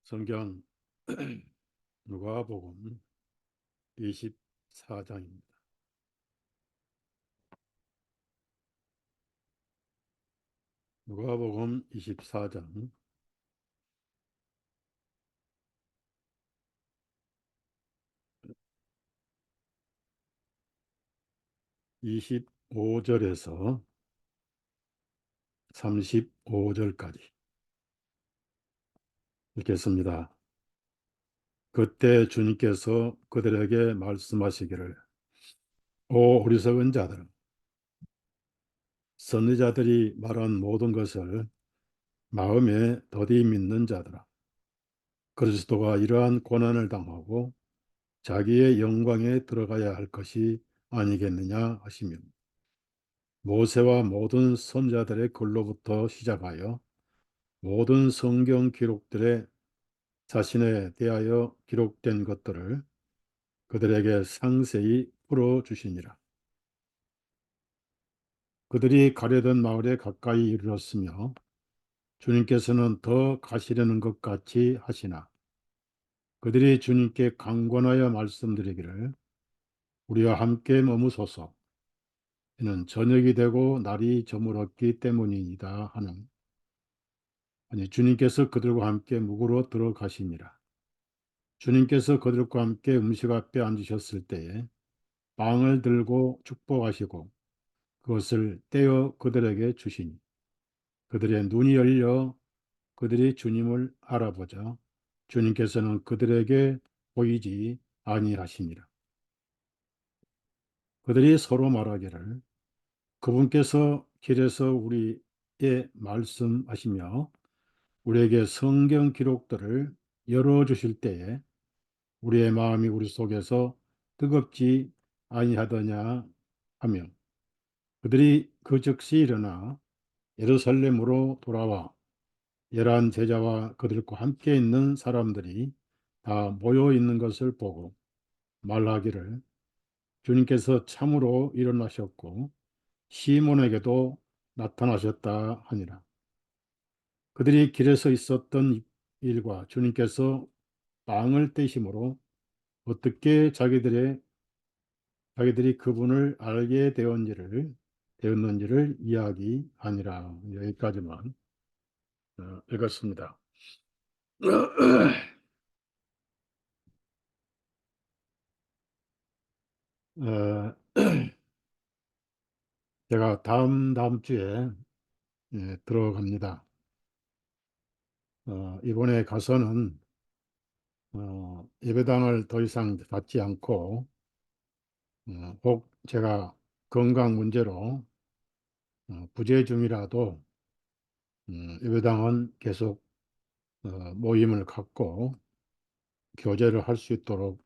성경 누가복음 24장입니다. 누가복음 24장 25절에서 35절까지 읽겠습니다. 그때 주님께서 그들에게 말씀하시기를, 오 어리석은 자들아, 선지자들이 말한 모든 것을 마음에 더디 믿는 자들아, 그리스도가 이러한 고난을 당하고 자기의 영광에 들어가야 할 것이 아니겠느냐 하시며, 모세와 모든 선지자들의 글로부터 시작하여 모든 성경 기록들에 자신에 대하여 기록된 것들을 그들에게 상세히 풀어주시니라. 그들이 가려던 마을에 가까이 이르렀으며 주님께서는 더 가시려는 것 같이 하시나 그들이 주님께 강권하여 말씀드리기를, 우리와 함께 머무소서, 이는 저녁이 되고 날이 저물었기 때문이다 하는, 아니 주님께서 그들과 함께 묵으러 들어가시니라. 주님께서 그들과 함께 음식 앞에 앉으셨을 때에 빵을 들고 축복하시고 그것을 떼어 그들에게 주시니 그들의 눈이 열려 그들이 주님을 알아보자 주님께서는 그들에게 보이지 아니하시니라. 그들이 서로 말하기를, 그분께서 길에서 우리에 말씀하시며 우리에게 성경 기록들을 열어주실 때에 우리의 마음이 우리 속에서 뜨겁지 아니하더냐 하며, 그들이 그 즉시 일어나 예루살렘으로 돌아와 열한 제자와 그들과 함께 있는 사람들이 다 모여 있는 것을 보고 말하기를, 주님께서 참으로 일어나셨고 시몬에게도 나타나셨다 하니라. 그들이 길에서 있었던 일과 주님께서 빵을 떼심으로 어떻게 자기들이 그분을 알게 되었는지를 이야기하니라. 여기까지만 읽었습니다. 어, 제가 다음 주에 들어갑니다. 이번에 가서는 예배당을 더 이상 받지 않고 혹 제가 건강 문제로 부재 중이라도 예배당은 계속 모임을 갖고 교제를 할 수 있도록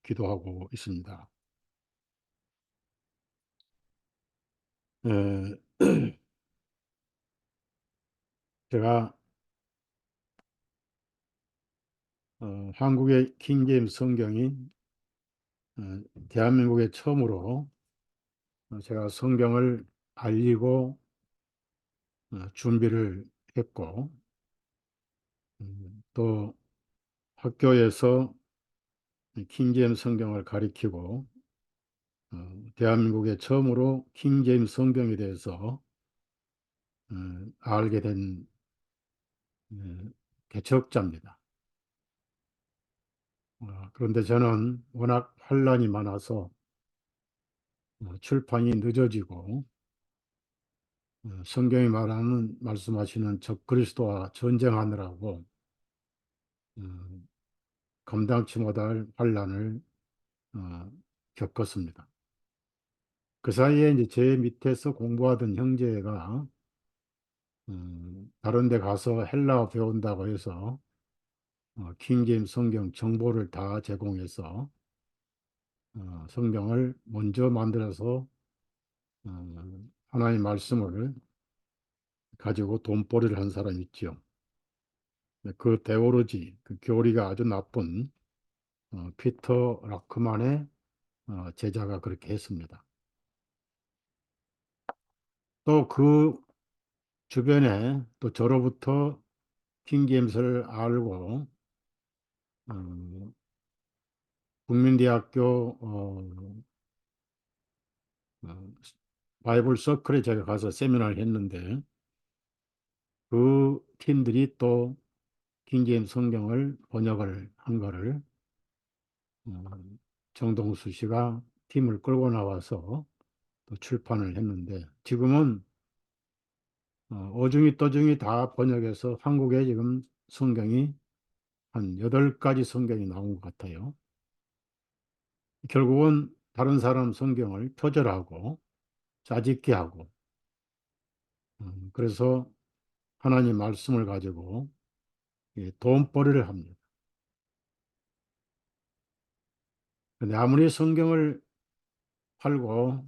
기도하고 있습니다. 에, 제가 한국의 킹제임스 성경인 대한민국에 처음으로 제가 성경을 알리고 준비를 했고, 또 학교에서 킹제임스 성경을 가리키고 대한민국에 처음으로 킹제임스 성경에 대해서 알게 된 개척자입니다. 그런데 저는 워낙 환란이 많아서 출판이 늦어지고 성경이 말씀하시는 적그리스도와 전쟁하느라고 감당치 못할 환란을 어, 겪었습니다. 그 사이에 이제 제 밑에서 공부하던 형제가 다른 데 가서 헬라어 배운다고 해서 킹제임스 성경 정보를 다 제공해서 성경을 먼저 만들어서 하나님 말씀을 가지고 돈벌이를 한 사람이 있죠. 그 대오로지, 그 교리가 아주 나쁜 피터 라크만의 제자가 그렇게 했습니다. 또 그 주변에 또 저로부터 킹제임스를 알고 어, 국민대학교 어, 바이블 서클에 제가 가서 세미나를 했는데 그 팀들이 또 킹제임스 성경을 번역을 한 거를 어, 정동수 씨가 팀을 끌고 나와서 또 출판을 했는데 지금은 어중이 떠중이 다 번역해서 한국에 지금 성경이 한 8가지 성경이 나온 것 같아요. 결국은 다른 사람 성경을 표절하고 짜집기 하고 그래서 하나님 말씀을 가지고 돈벌이를 합니다. 근데 아무리 성경을 팔고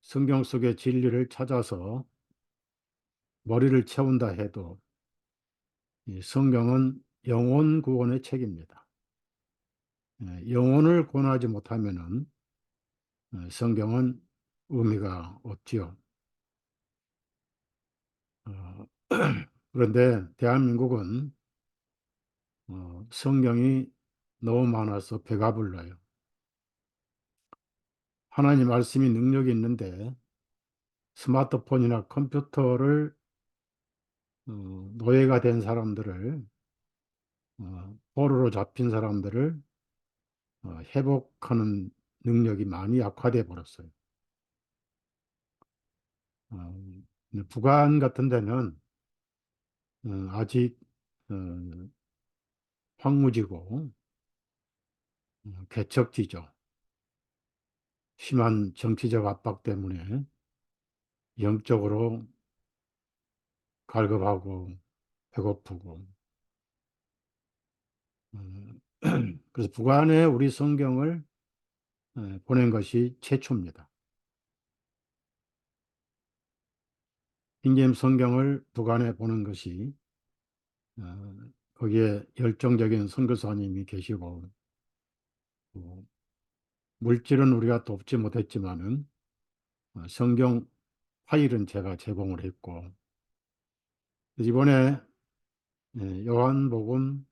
성경 속의 진리를 찾아서 머리를 채운다 해도 이 성경은 영혼 구원의 책입니다. 영혼을 구원하지 못하면은 성경은 의미가 없지요. 어, 그런데 대한민국은 성경이 너무 많아서 배가 불러요. 하나님 말씀이 능력이 있는데 스마트폰이나 컴퓨터를 노예가 된 사람들을 포로로 잡힌 사람들을 회복하는 능력이 많이 약화돼 버렸어요. 근데 북한 같은 데는 아직 어, 황무지고 개척지죠. 심한 정치적 압박 때문에 영적으로 갈급하고 배고프고 음, 그래서 북한에 우리 성경을 보낸 것이 최초입니다. 킹제임스 성경을 북한에 보낸 것이 어, 거기에 열정적인 선교사님이 계시고 또 물질은 우리가 돕지 못했지만은 성경 파일은 제가 제공을 했고 이번에 요한복음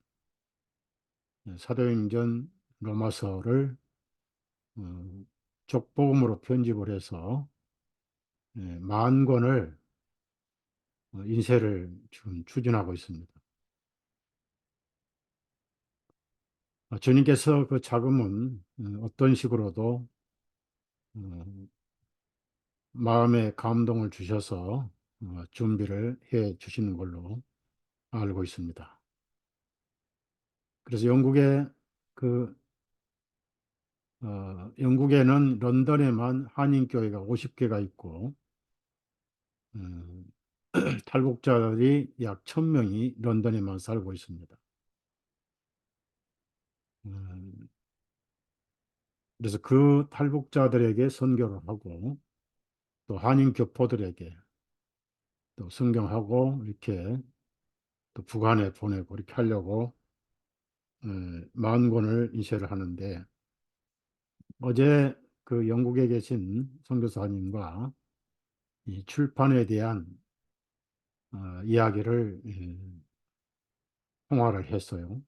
사도행전 로마서를 어, 족복음으로 편집을 해서 만 권을 인쇄를 지금 추진하고 있습니다. 주님께서 그 자금은 어떤 식으로도 어, 마음에 감동을 주셔서 준비를 해 주시는 걸로 알고 있습니다. 그래서 그 영국에는 런던에만 한인교회가 50개가 있고 음, 탈북자들이 약 1000명이 런던에만 살고 있습니다. 음, 그래서 그 탈북자들에게 선교를 하고 또 한인 교포들에게 또 성경하고 이렇게 또 북한에 보내고 이렇게 하려고 만 권을 인쇄를 하는데 어제 그 영국에 계신 선교사님과 이 출판에 대한 이야기를 통화를 했어요.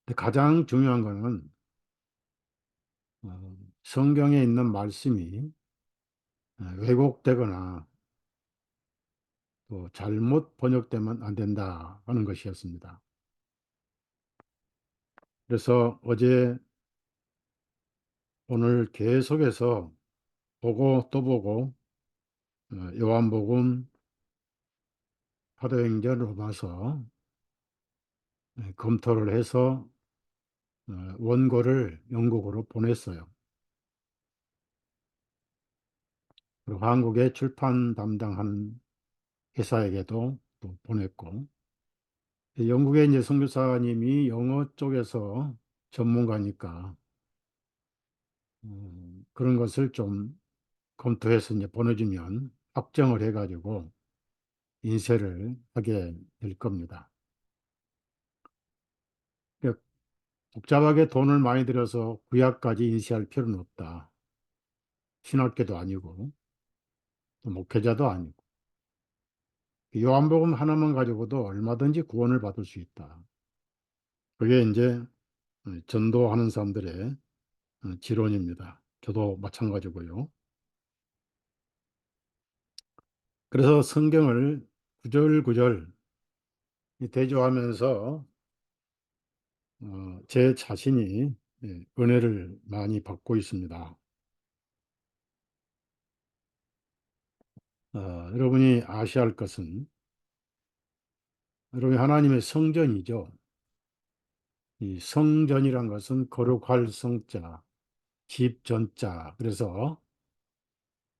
근데 가장 중요한 거는 성경에 있는 말씀이 왜곡되거나 또 잘못 번역되면 안 된다 하는 것이었습니다. 그래서 어제 오늘 계속해서 보고 또 보고 요한복음, 사도행전, 로마서 검토를 해서 원고를 영국으로 보냈어요. 그리고 한국에 출판 담당하는 회사에게도 또 보냈고 영국의 이제 선교사님이 영어 쪽에서 전문가니까 그런 것을 좀 검토해서 이제 보내주면 확정을 해가지고 인쇄를 하게 될 겁니다. 그러니까 복잡하게 돈을 많이 들여서 구약까지 인쇄할 필요는 없다. 신학교도 아니고 또 목회자도 아니고 요한복음 하나만 가지고도 얼마든지 구원을 받을 수 있다. 그게 이제 전도하는 사람들의 지론입니다. 저도 마찬가지고요. 그래서 성경을 구절구절 대조하면서 제 자신이 은혜를 많이 받고 있습니다. 여러분이 아셔야 할 것은 여러분이 하나님의 성전이죠. 이 성전이란 것은 거룩할 성자, 집 전자. 그래서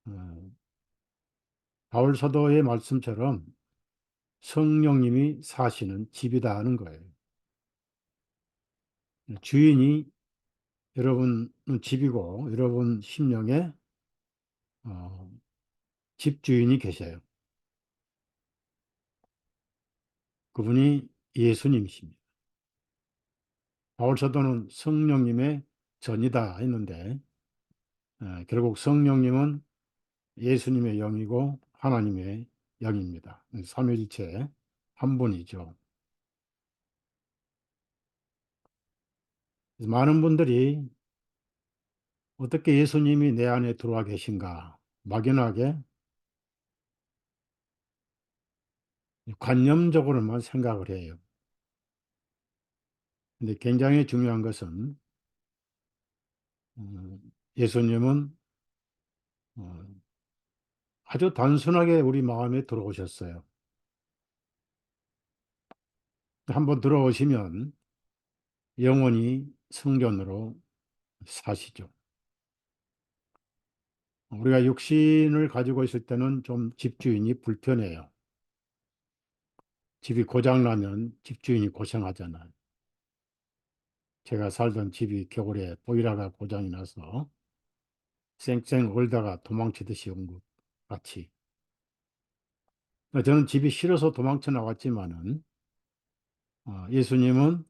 어, 바울 사도의 말씀처럼 성령님이 사시는 집이다 하는 거예요. 주인이 여러분 집이고 여러분 심령에 어, 집주인이 계셔요. 그분이 예수님이십니다. 바울 사도는 성령님의 전이다 했는데 결국 성령님은 예수님의 영이고 하나님의 영입니다. 삼위일체 한 분이죠. 그래서 많은 분들이 어떻게 예수님이 내 안에 들어와 계신가 막연하게 관념적으로만 생각을 해요. 근데 굉장히 중요한 것은 예수님은 어, 아주 단순하게 우리 마음에 들어오셨어요. 한번 들어오시면 영원히 성전으로 사시죠. 우리가 육신을 가지고 있을 때는 좀 집주인이 불편해요. 집이 고장나면 집주인이 고생하잖아요. 제가 살던 집이 겨울에 보일러가 고장이 나서 쌩쌩 울다가 도망치듯이 온 것 같이. 저는 집이 싫어서 도망쳐 나왔지만은 예수님은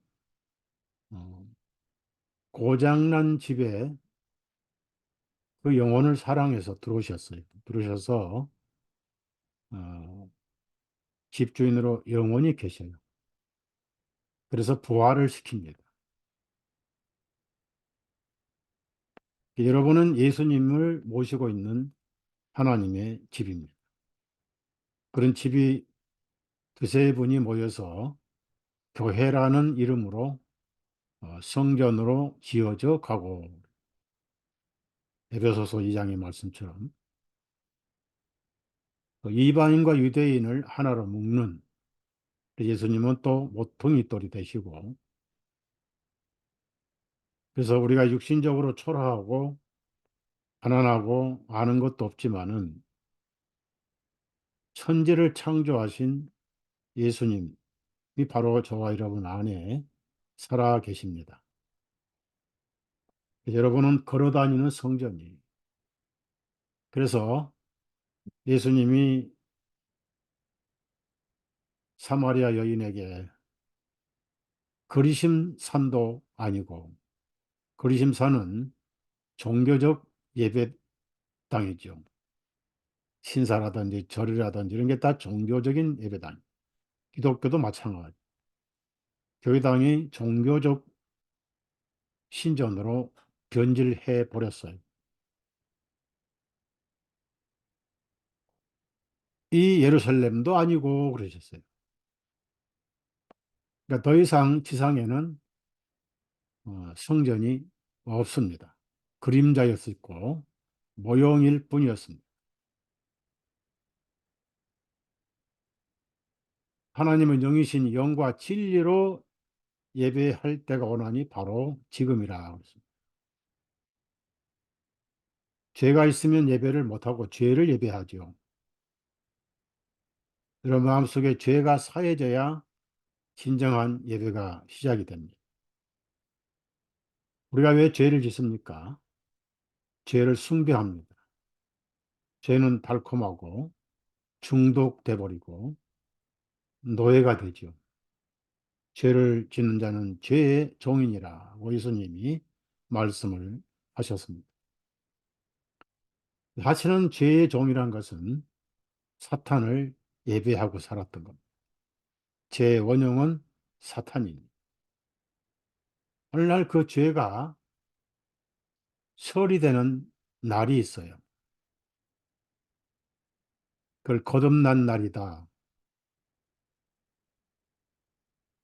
어, 고장난 집에 그 영혼을 사랑해서 들어오셨어요. 들어오셔서 어, 집주인으로 영원히 계셔요. 그래서 부활을 시킵니다. 여러분은 예수님을 모시고 있는 하나님의 집입니다. 그런 집이 두세 분이 모여서 교회라는 이름으로 성전으로 지어져 가고 에베소서 2장의 말씀처럼 이방인과 유대인을 하나로 묶는 예수님은 또 모퉁이 돌이 되시고 그래서 우리가 육신적으로 초라하고 가난하고 아는 것도 없지만은 천지를 창조하신 예수님이 바로 저와 여러분 안에 살아 계십니다. 여러분은 걸어다니는 성전이에요. 그래서 예수님이 사마리아 여인에게 그리심 산도 아니고 그리심 산은 종교적 예배당이죠. 신사라든지 절이라든지 이런 게 다 종교적인 예배당. 기독교도 마찬가지. 교회당이 종교적 신전으로 변질해 버렸어요. 이 예루살렘도 아니고 그러셨어요. 그러니까 더 이상 지상에는 성전이 없습니다. 그림자였었고 모형일 뿐이었습니다. 하나님은 영이신 영과 진리로 예배할 때가 오나니 바로 지금이라. 죄가 있으면 예배를 못하고 죄를 예배하죠. 여러분 마음속에 죄가 사해져야 진정한 예배가 시작이 됩니다. 우리가 왜 죄를 짓습니까? 죄를 숭배합니다. 죄는 달콤하고 중독돼 버리고 노예가 되죠. 죄를 짓는 자는 죄의 종이니라 예수님이 말씀을 하셨습니다. 사실은 죄의 종이란 것은 사탄을 예배하고 살았던 겁니다. 제 원형은 사탄입니다. 오늘날 그 죄가 설이 되는 날이 있어요. 그걸 거듭난 날이다.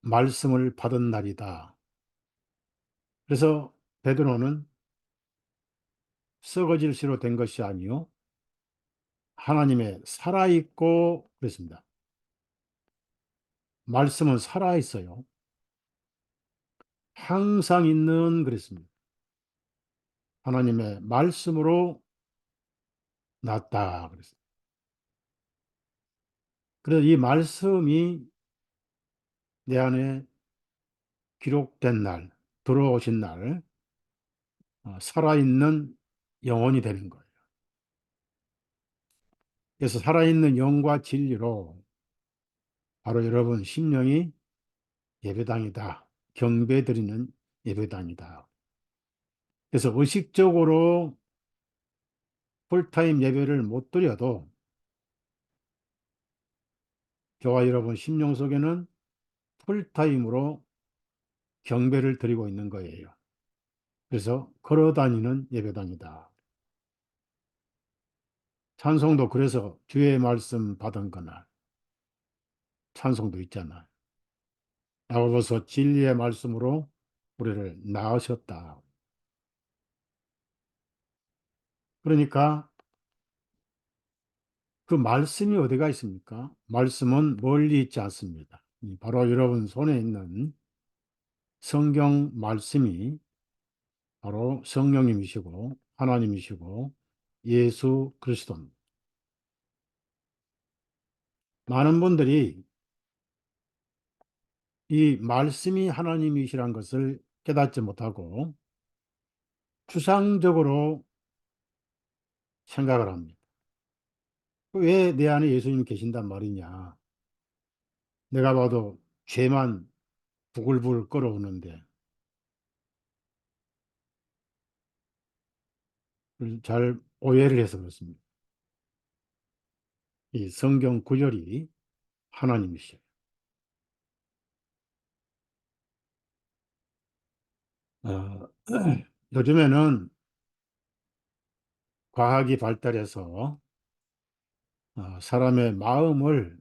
말씀을 받은 날이다. 그래서 베드로는 썩어질 씨로 된 것이 아니요 하나님의 살아있고 그랬습니다. 말씀은 살아있어요. 항상 있는 그랬습니다. 하나님의 말씀으로 났다 그랬습니다. 그래서 이 말씀이 내 안에 기록된 날, 들어오신 날, 살아있는 영혼이 되는 거예요. 그래서 살아있는 영과 진리로 바로 여러분 심령이 예배당이다. 경배드리는 예배당이다. 그래서 의식적으로 풀타임 예배를 못 드려도 저와 여러분 심령 속에는 풀타임으로 경배를 드리고 있는 거예요. 그래서 걸어다니는 예배당이다. 찬송도 그래서 주의 말씀 받은 거나 찬송도 있잖아. 야고보서 진리의 말씀으로 우리를 낳으셨다. 그러니까 그 말씀이 어디가 있습니까? 말씀은 멀리 있지 않습니다. 바로 여러분 손에 있는 성경 말씀이 바로 성령님이시고 하나님이시고 예수 그리스도입니다. 많은 분들이 이 말씀이 하나님이시란 것을 깨닫지 못하고 추상적으로 생각을 합니다. 왜 내 안에 예수님이 계신단 말이냐? 내가 봐도 죄만 부글부글 끓어오는데 잘 오해를 해서 그렇습니다. 이 성경 구절이 하나님이시죠. 어, 요즘에는 과학이 발달해서 사람의 마음을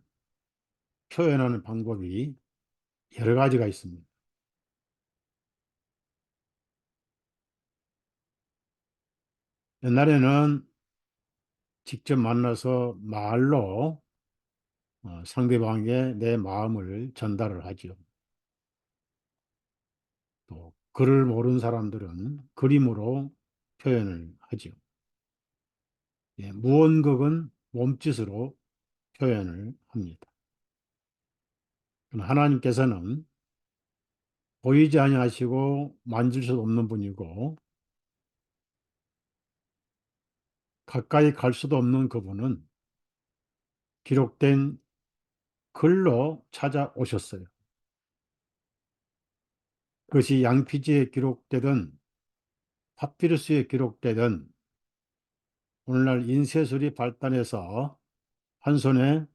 표현하는 방법이 여러 가지가 있습니다. 옛날에는 직접 만나서 말로 상대방에게 내 마음을 전달을 하죠. 또 글을 모르는 사람들은 그림으로 표현을 하죠. 예, 무언극은 몸짓으로 표현을 합니다. 하나님께서는 보이지 아니하시고 만질 수 없는 분이고 가까이 갈 수도 없는 그분은 기록된 글로 찾아오셨어요. 그것이 양피지에 기록되든 파피루스에 기록되든 오늘날 인쇄술이 발달해서 한 손에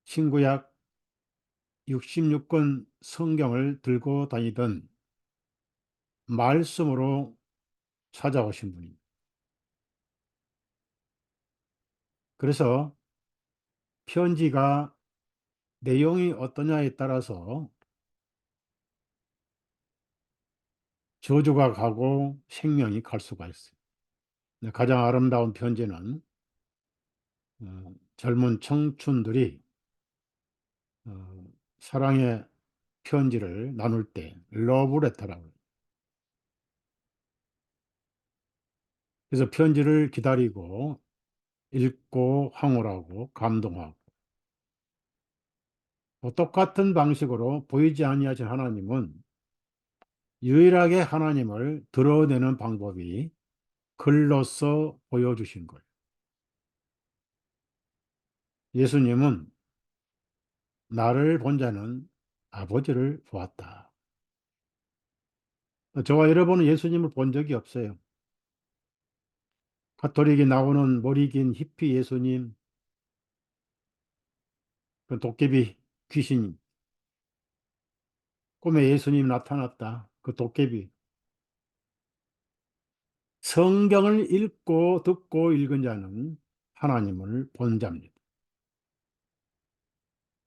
신구약 66권 성경을 들고 다니던 말씀으로 찾아오신 분입니다. 그래서 편지가 내용이 어떠냐에 따라서 저주가 가고 생명이 갈 수가 있어요. 가장 아름다운 편지는 젊은 청춘들이 어, 사랑의 편지를 나눌 때 러브레터라고 해요. 그래서 편지를 기다리고 읽고 황홀하고 감동하고 똑같은 방식으로 보이지 아니하신 하나님은 유일하게 하나님을 드러내는 방법이 글로써 보여주신 거예요. 예수님은 나를 본 자는 아버지를 보았다. 저와 여러분은 예수님을 본 적이 없어요. 가톨릭이 나오는 머리 긴 히피 예수님, 그 도깨비 귀신 꿈에 예수님이 나타났다. 그 도깨비 성경을 읽고 듣고 읽은 자는 하나님을 본 자입니다.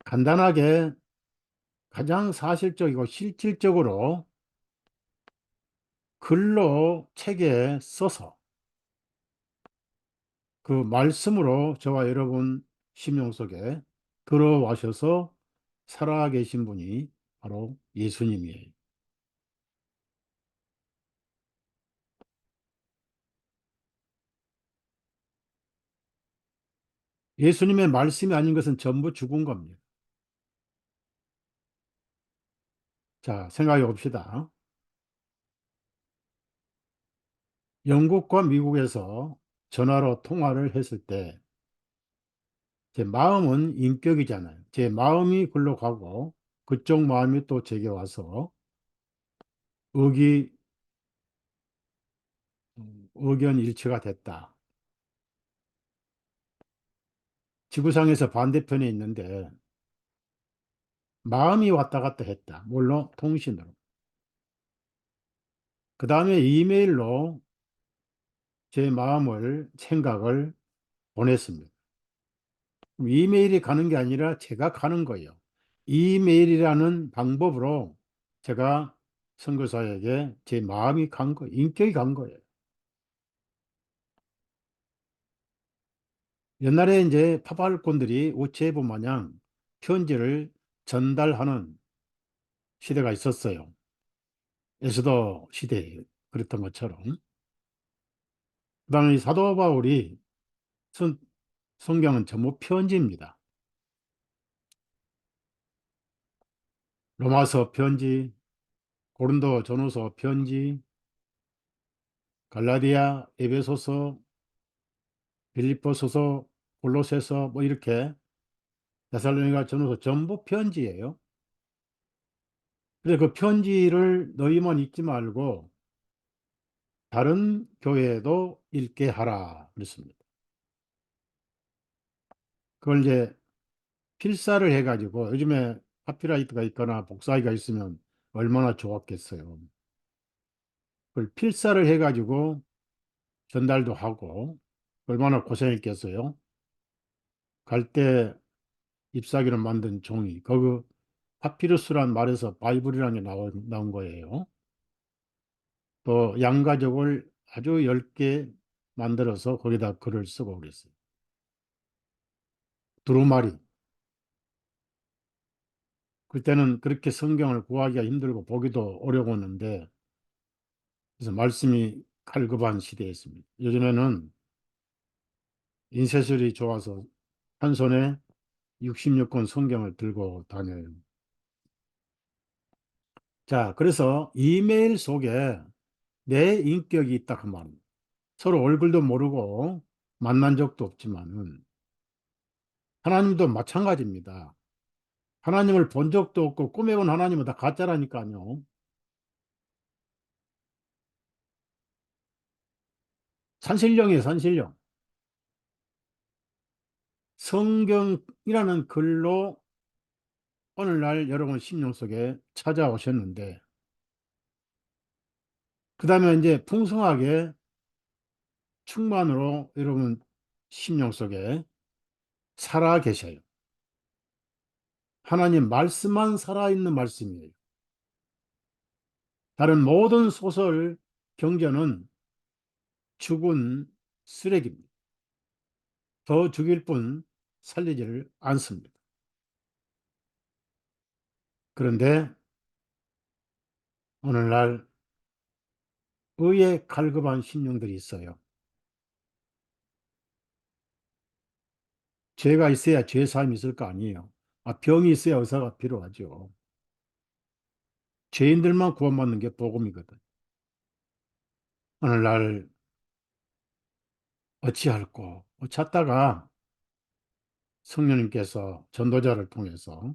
간단하게 가장 사실적이고 실질적으로 글로 책에 써서 그 말씀으로 저와 여러분 심령 속에 들어와셔서 살아계신 분이 바로 예수님이에요. 예수님의 말씀이 아닌 것은 전부 죽은 겁니다. 자, 생각해 봅시다. 영국과 미국에서 전화로 통화를 했을 때 제 마음은 인격이잖아요. 제 마음이 글로 가고 그쪽 마음이 또 제게 와서 의기, 의견 일치가 됐다. 지구상에서 반대편에 있는데 마음이 왔다 갔다 했다. 물론 통신으로. 그 다음에 이메일로 제 마음을, 생각을 보냈습니다. 이메일이 가는 게 아니라 제가 가는 거예요. 이메일이라는 방법으로 제가 선교사에게 제 마음이 간 거예요. 인격이 간 거예요. 옛날에 이제 파발꾼들이 우체부 마냥 편지를 전달하는 시대가 있었어요. 에스더 시대에 그랬던 것처럼. 그다음에 사도 바울이 쓴 성경은 전부 편지입니다. 로마서 편지, 고린도 전후서 편지, 갈라디아, 에베소서, 빌립보서서, 골로새서 뭐 이렇게 데살로니가 전후서 전부 편지예요. 그래서 그 편지를 너희만 읽지 말고 다른 교회에도 읽게 하라 그랬습니다. 그걸 이제 필사를 해가지고 요즘에 카피라이트가 있거나 복사기가 있으면 얼마나 좋았겠어요. 그걸 필사를 해가지고 전달도 하고 얼마나 고생했겠어요. 갈 때 잎사귀로 만든 종이 그 파피루스란 말에서 바이블이라는 게 나온 거예요. 또 양가죽을 아주 얇게 만들어서 거기다 글을 쓰고 그랬어요. 두루마리. 그때는 그렇게 성경을 구하기가 힘들고 보기도 어려웠는데 그래서 말씀이 갈급한 시대였습니다. 요즘에는 인쇄술이 좋아서 한 손에 66권 성경을 들고 다녀요. 자, 그래서 이메일 속에 내 인격이 있다 그 말입니다. 서로 얼굴도 모르고 만난 적도 없지만은 하나님도 마찬가지입니다. 하나님을 본 적도 없고 꿈에 본 하나님은 다 가짜라니까요. 산신령이에요, 산신령. 성경이라는 글로 오늘날 여러분 심령 속에 찾아오셨는데 그 다음에 이제 풍성하게 충만으로 여러분 심령 속에 살아 계셔요. 하나님 말씀만 살아있는 말씀이에요. 다른 모든 소설, 경전은 죽은 쓰레기입니다. 더 죽일 뿐 살리지를 않습니다. 그런데 오늘날 의에 갈급한 심령들이 있어요. 죄가 있어야 죄사함이 있을 거 아니에요. 병이 있어야 의사가 필요하죠. 죄인들만 구원받는 게 복음이거든. 오늘날 어찌할꼬 찾다가 성령님께서 전도자를 통해서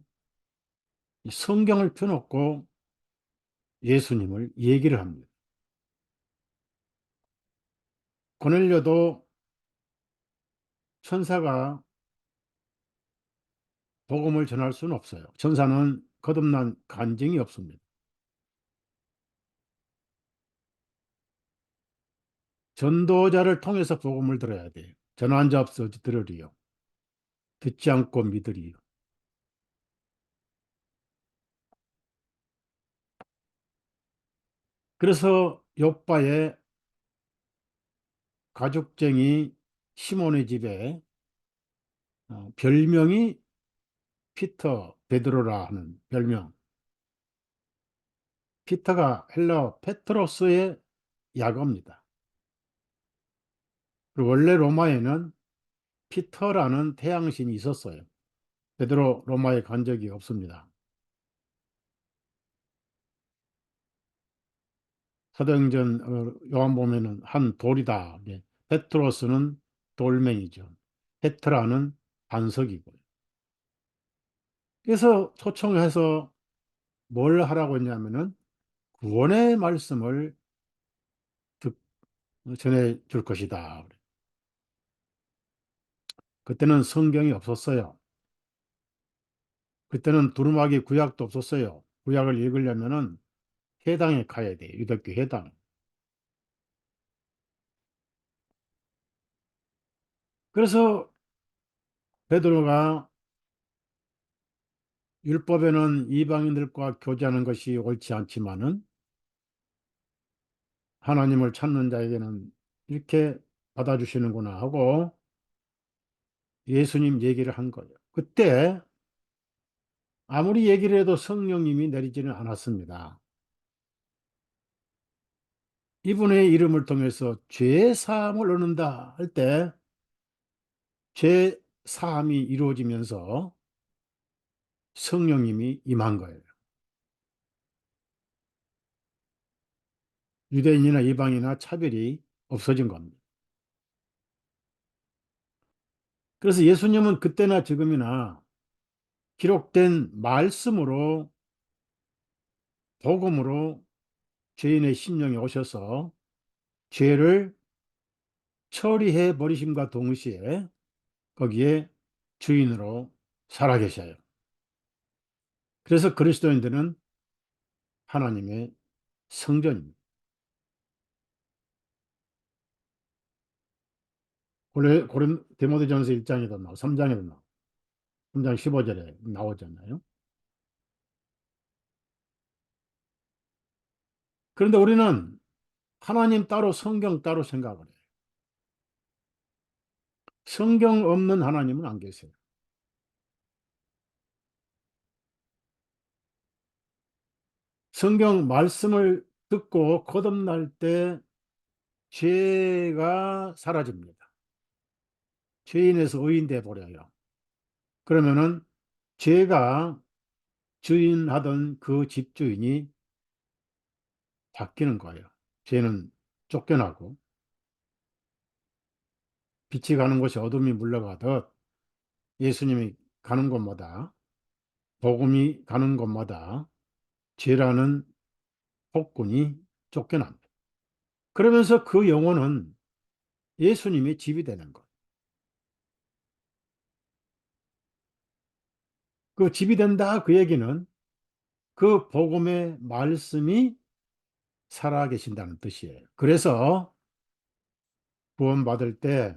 이 성경을 펴놓고 예수님을 얘기를 합니다. 고넬료도 천사가 복음을 전할 수는 없어요. 천사는 거듭난 간증이 없습니다. 전도자를 통해서 복음을 들어야 돼요. 전한 자 없어 들으리요. 듣지 않고 믿으리요. 그래서 요바의 가죽쟁이 시몬의 집에 별명이 피터 베드로라 하는 별명. 피터가 헬라어 페트로스의 약어입니다. 그리고 원래 로마에는 피터라는 태양신이 있었어요. 베드로 로마에 간 적이 없습니다. 사도행전 요한복음에는 한 돌이다. 예. 페트로스는 돌멩이죠. 페트라는 반석이고요. 그래서 초청해서 뭘 하라고 했냐면은 구원의 말씀을 듣- 전해 줄 것이다. 그때는 성경이 없었어요. 그때는 두루마기 구약도 없었어요. 구약을 읽으려면은 회당에 가야 돼. 유대교 회당. 그래서 베드로가 율법에는 이방인들과 교제하는 것이 옳지 않지만은 하나님을 찾는 자에게는 이렇게 받아주시는구나 하고 예수님 얘기를 한 거예요. 그때 아무리 얘기를 해도 성령님이 내리지는 않았습니다. 이분의 이름을 통해서 죄 사함을 얻는다 할 때 죄 사함이 이루어지면서 성령님이 임한 거예요. 유대인이나 이방이나 차별이 없어진 겁니다. 그래서 예수님은 그때나 지금이나 기록된 말씀으로 복음으로 죄인의 심령에 오셔서 죄를 처리해 버리심과 동시에 거기에 주인으로 살아계셔요. 그래서 그리스도인들은 하나님의 성전입니다. 디모데전서 1장에도 나오고 3장에도 나오고 3장 15절에 나오잖아요. 그런데 우리는 하나님 따로 성경 따로 생각을 해요. 성경 없는 하나님은 안 계세요. 성경 말씀을 듣고 거듭날 때 죄가 사라집니다. 죄인에서 의인 돼 버려요. 그러면은 죄가 주인하던 그 집주인이 바뀌는 거예요. 죄는 쫓겨나고 빛이 가는 곳이 어둠이 물러가듯 예수님이 가는 곳마다 복음이 가는 곳마다 죄라는 폭군이 쫓겨납니다. 그러면서 그 영혼은 예수님의 집이 되는 것. 그 집이 된다 그 얘기는 그 복음의 말씀이 살아계신다는 뜻이에요. 그래서 구원받을 때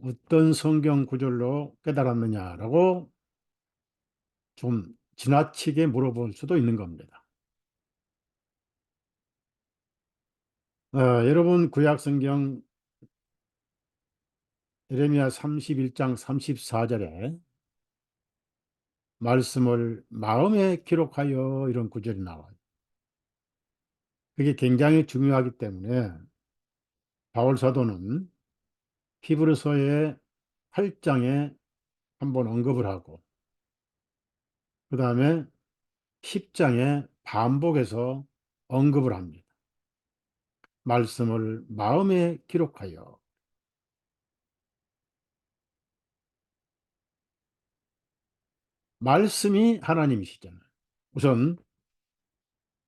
어떤 성경 구절로 깨달았느냐라고 좀 지나치게 물어볼 수도 있는 겁니다. 여러분 구약 성경 예레미야 31장 34절에 말씀을 마음에 기록하여 이런 구절이 나와요. 그게 굉장히 중요하기 때문에 바울 사도는 히브리서의 8장에 한번 언급을 하고 그 다음에 10장에 반복해서 언급을 합니다. 말씀을 마음에 기록하여 말씀이 하나님이시잖아요. 우선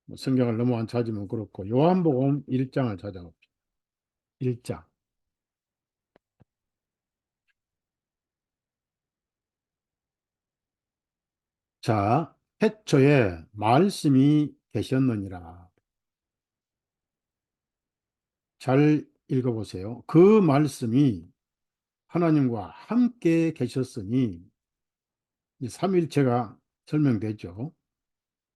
뭐 성경을 너무 안 찾으면 그렇고 요한복음 1장을 찾아봅시다. 1장. 자, 태초에 말씀이 계셨느니라. 잘 읽어보세요. 그 말씀이 하나님과 함께 계셨으니 이 삼위일체가 설명되죠.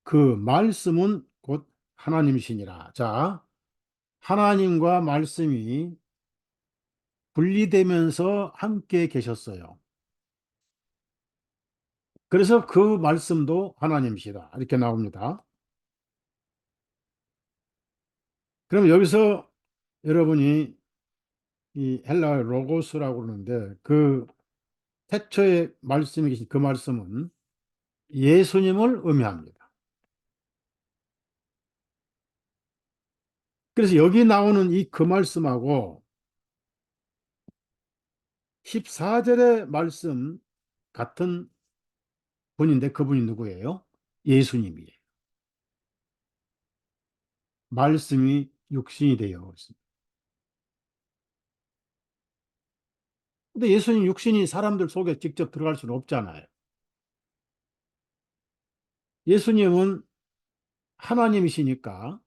그 말씀은 곧 하나님이시니라. 자, 하나님과 말씀이 분리되면서 함께 계셨어요. 그래서 그 말씀도 하나님이시다. 이렇게 나옵니다. 그럼 여기서 여러분이 이 헬라어 로고스라고 그러는데 그 태초에 말씀이 계신 그 말씀은 예수님을 의미합니다. 그래서 여기 나오는 이 그 말씀하고 14절의 말씀 같은 분인데 그분이 누구예요? 예수님이에요. 말씀이 육신이 되어 있습니다. 근데 예수님 육신이 사람들 속에 직접 들어갈 수는 없잖아요. 예수님은 하나님이시니까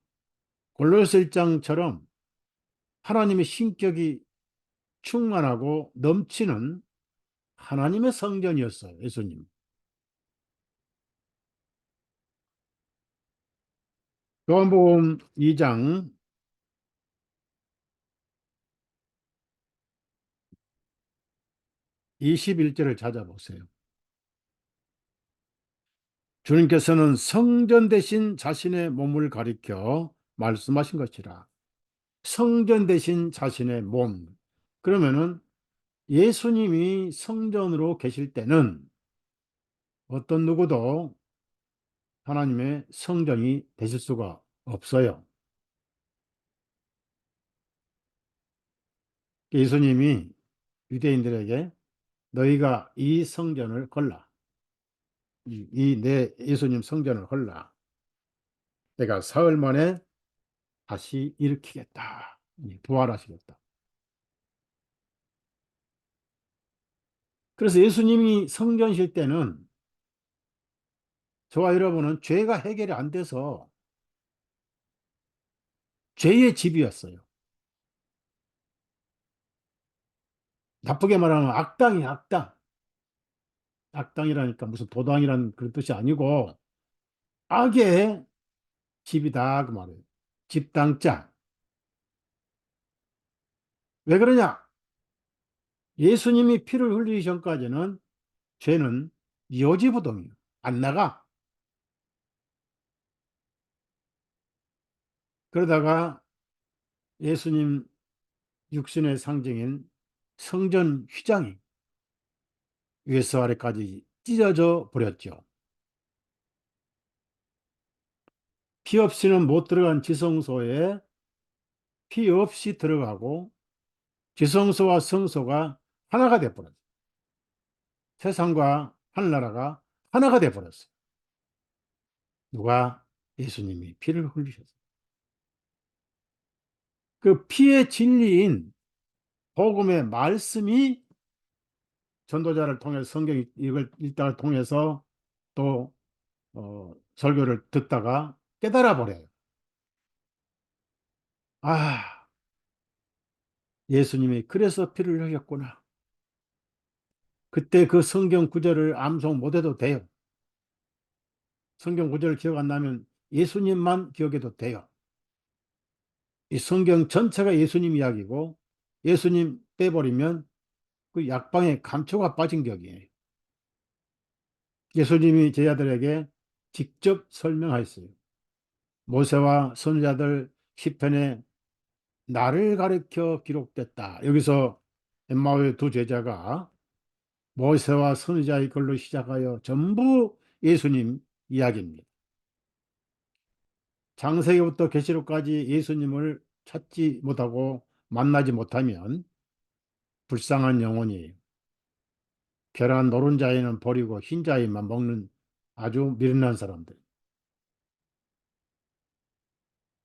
골로새 1장처럼 하나님의 신격이 충만하고 넘치는 하나님의 성전이었어요. 예수님. 요한복음 2장 21절을 찾아보세요. 주님께서는 성전 대신 자신의 몸을 가리켜 말씀하신 것이라. 성전 대신 자신의 몸. 그러면은 예수님이 성전으로 계실 때는 어떤 누구도 하나님의 성전이 되실 수가 없어요. 예수님이 유대인들에게 너희가 이 성전을 헐라. 이 내 예수님 성전을 헐라. 내가 사흘 만에 다시 일으키겠다. 부활하시겠다. 그래서 예수님이 성전실 때는 저와 여러분은 죄가 해결이 안 돼서 죄의 집이었어요. 나쁘게 말하면 악당이 악당. 악당이라니까 무슨 도당이라는 그런 뜻이 아니고 악의 집이다 그 말이에요. 집당자. 왜 그러냐? 예수님이 피를 흘리기 전까지는 죄는 요지부동이에요. 안 나가. 그러다가 예수님 육신의 상징인 성전 휘장이 위에서 아래까지 찢어져 버렸죠. 피 없이는 못 들어간 지성소에 피 없이 들어가고 지성소와 성소가 하나가 돼버렸어요. 세상과 하늘나라가 하나가 돼버렸어요. 누가? 예수님이 피를 흘리셨어요. 그 피의 진리인 복음의 말씀이 전도자를 통해서 성경 이걸 읽다가 통해서 또 설교를 듣다가 깨달아 버려요. 아, 예수님이 그래서 피를 흘렸구나. 그때 그 성경 구절을 암송 못해도 돼요. 성경 구절을 기억 안 나면 예수님만 기억해도 돼요. 이 성경 전체가 예수님 이야기고 예수님 빼버리면 그 약방에 감초가 빠진 격이에요. 예수님이 제자들에게 직접 설명하였어요. 모세와 선지자들 시편에 나를 가리켜 기록됐다. 여기서 엠마오의 두 제자가 모세와 선지자의 글로 시작하여 전부 예수님 이야기입니다. 창세기부터 계시록까지 예수님을 찾지 못하고 만나지 못하면 불쌍한 영혼이 계란 노른자에는 버리고 흰자에만 먹는 아주 미련한 사람들.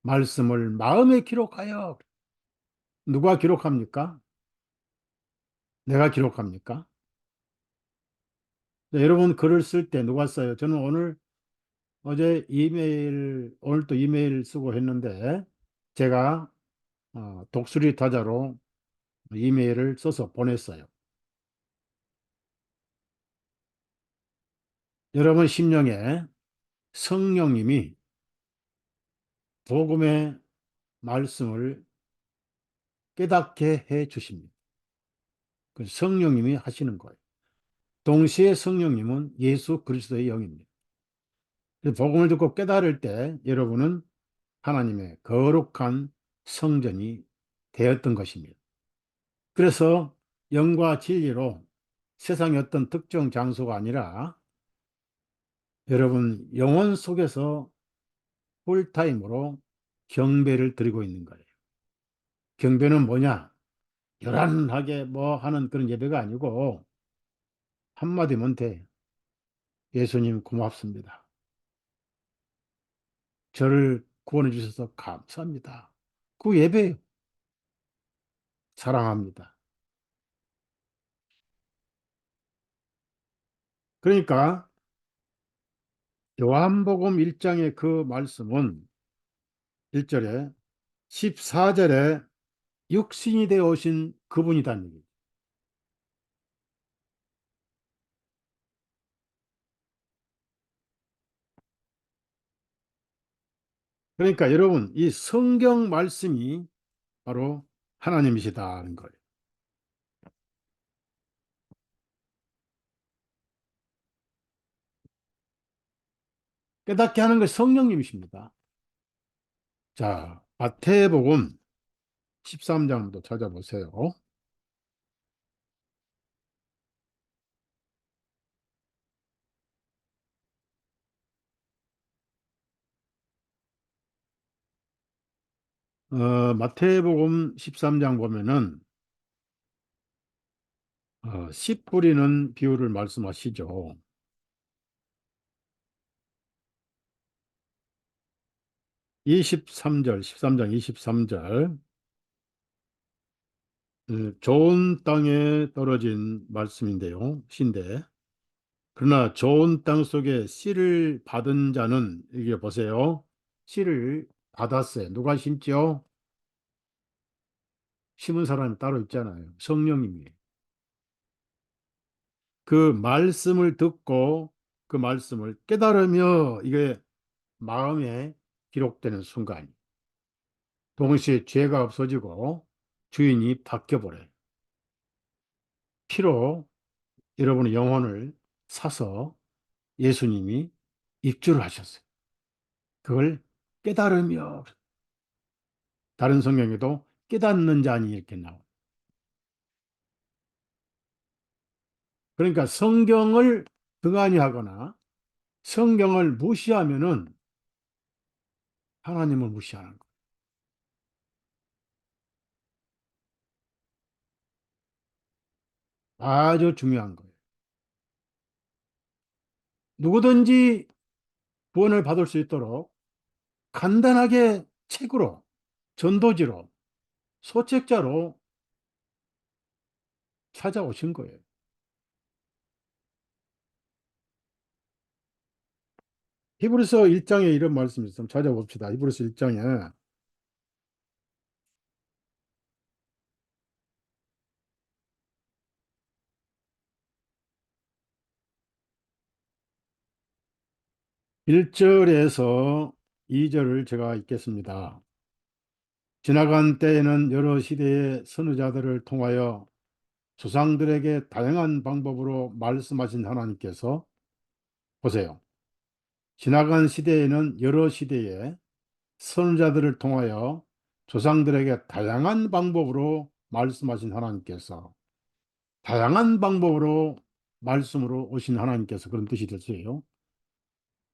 말씀을 마음에 기록하여. 누가 기록합니까? 내가 기록합니까? 네, 여러분 글을 쓸 때 누가 써요? 저는 어제 오늘 또 이메일 쓰고 했는데 제가 독수리 타자로 이메일을 써서 보냈어요. 여러분 심령에 성령님이 복음의 말씀을 깨닫게 해 주십니다. 그 성령님이 하시는 거예요. 동시에 성령님은 예수 그리스도의 영입니다. 그래서 복음을 듣고 깨달을 때 여러분은 하나님의 거룩한 성전이 되었던 것입니다. 그래서 영과 진리로 세상의 어떤 특정 장소가 아니라 여러분 영혼 속에서 풀타임으로 경배를 드리고 있는 거예요. 경배는 뭐냐? 요란하게 뭐 하는 그런 예배가 아니고 한마디면 돼. 예수님 고맙습니다. 저를 구원해 주셔서 감사합니다. 그 예배 사랑합니다. 그러니까 요한복음 1장의 그 말씀은 1절에 14절에 육신이 되어 오신 그분이다는 얘기죠. 그러니까 여러분 이 성경 말씀이 바로 하나님이시다는 거예요. 깨닫게 하는 것이 성령님이십니다. 자, 마태복음 13장도 찾아보세요. 마태복음 13장 보면은 씨 뿌리는 비유를 말씀하시죠. 23절, 13장 23절. 좋은 땅에 떨어진 말씀인데요. 신데. 그러나 좋은 땅 속에 씨를 받은 자는, 이게 보세요. 씨를 받았어요. 누가 심지어 심은 사람이 따로 있잖아요. 성령님이. 그 말씀을 듣고 그 말씀을 깨달으며 이게 마음에 기록되는 순간, 동시에 죄가 없어지고 주인이 바뀌어버려요. 피로 여러분의 영혼을 사서 예수님이 입주를 하셨어요. 그걸 깨달으며, 다른 성경에도 깨닫는 자니 이렇게 나와요. 그러니까 성경을 등한히 하거나 성경을 무시하면은 하나님을 무시하는 거예요. 아주 중요한 거예요. 누구든지 구원을 받을 수 있도록 간단하게 책으로, 전도지로, 소책자로 찾아오신 거예요. 히브리서 1장에 이런 말씀이 있으면 찾아봅시다. 히브리서 1장에 1절에서 2절을 제가 읽겠습니다. 지나간 때에는 여러 시대의 선지자들을 통하여 조상들에게 다양한 방법으로 말씀하신 하나님께서, 보세요. 지나간 시대에는 여러 시대의 선지자들을 통하여 조상들에게 다양한 방법으로 말씀하신 하나님께서, 다양한 방법으로 말씀으로 오신 하나님께서, 그런 뜻이 됐어요.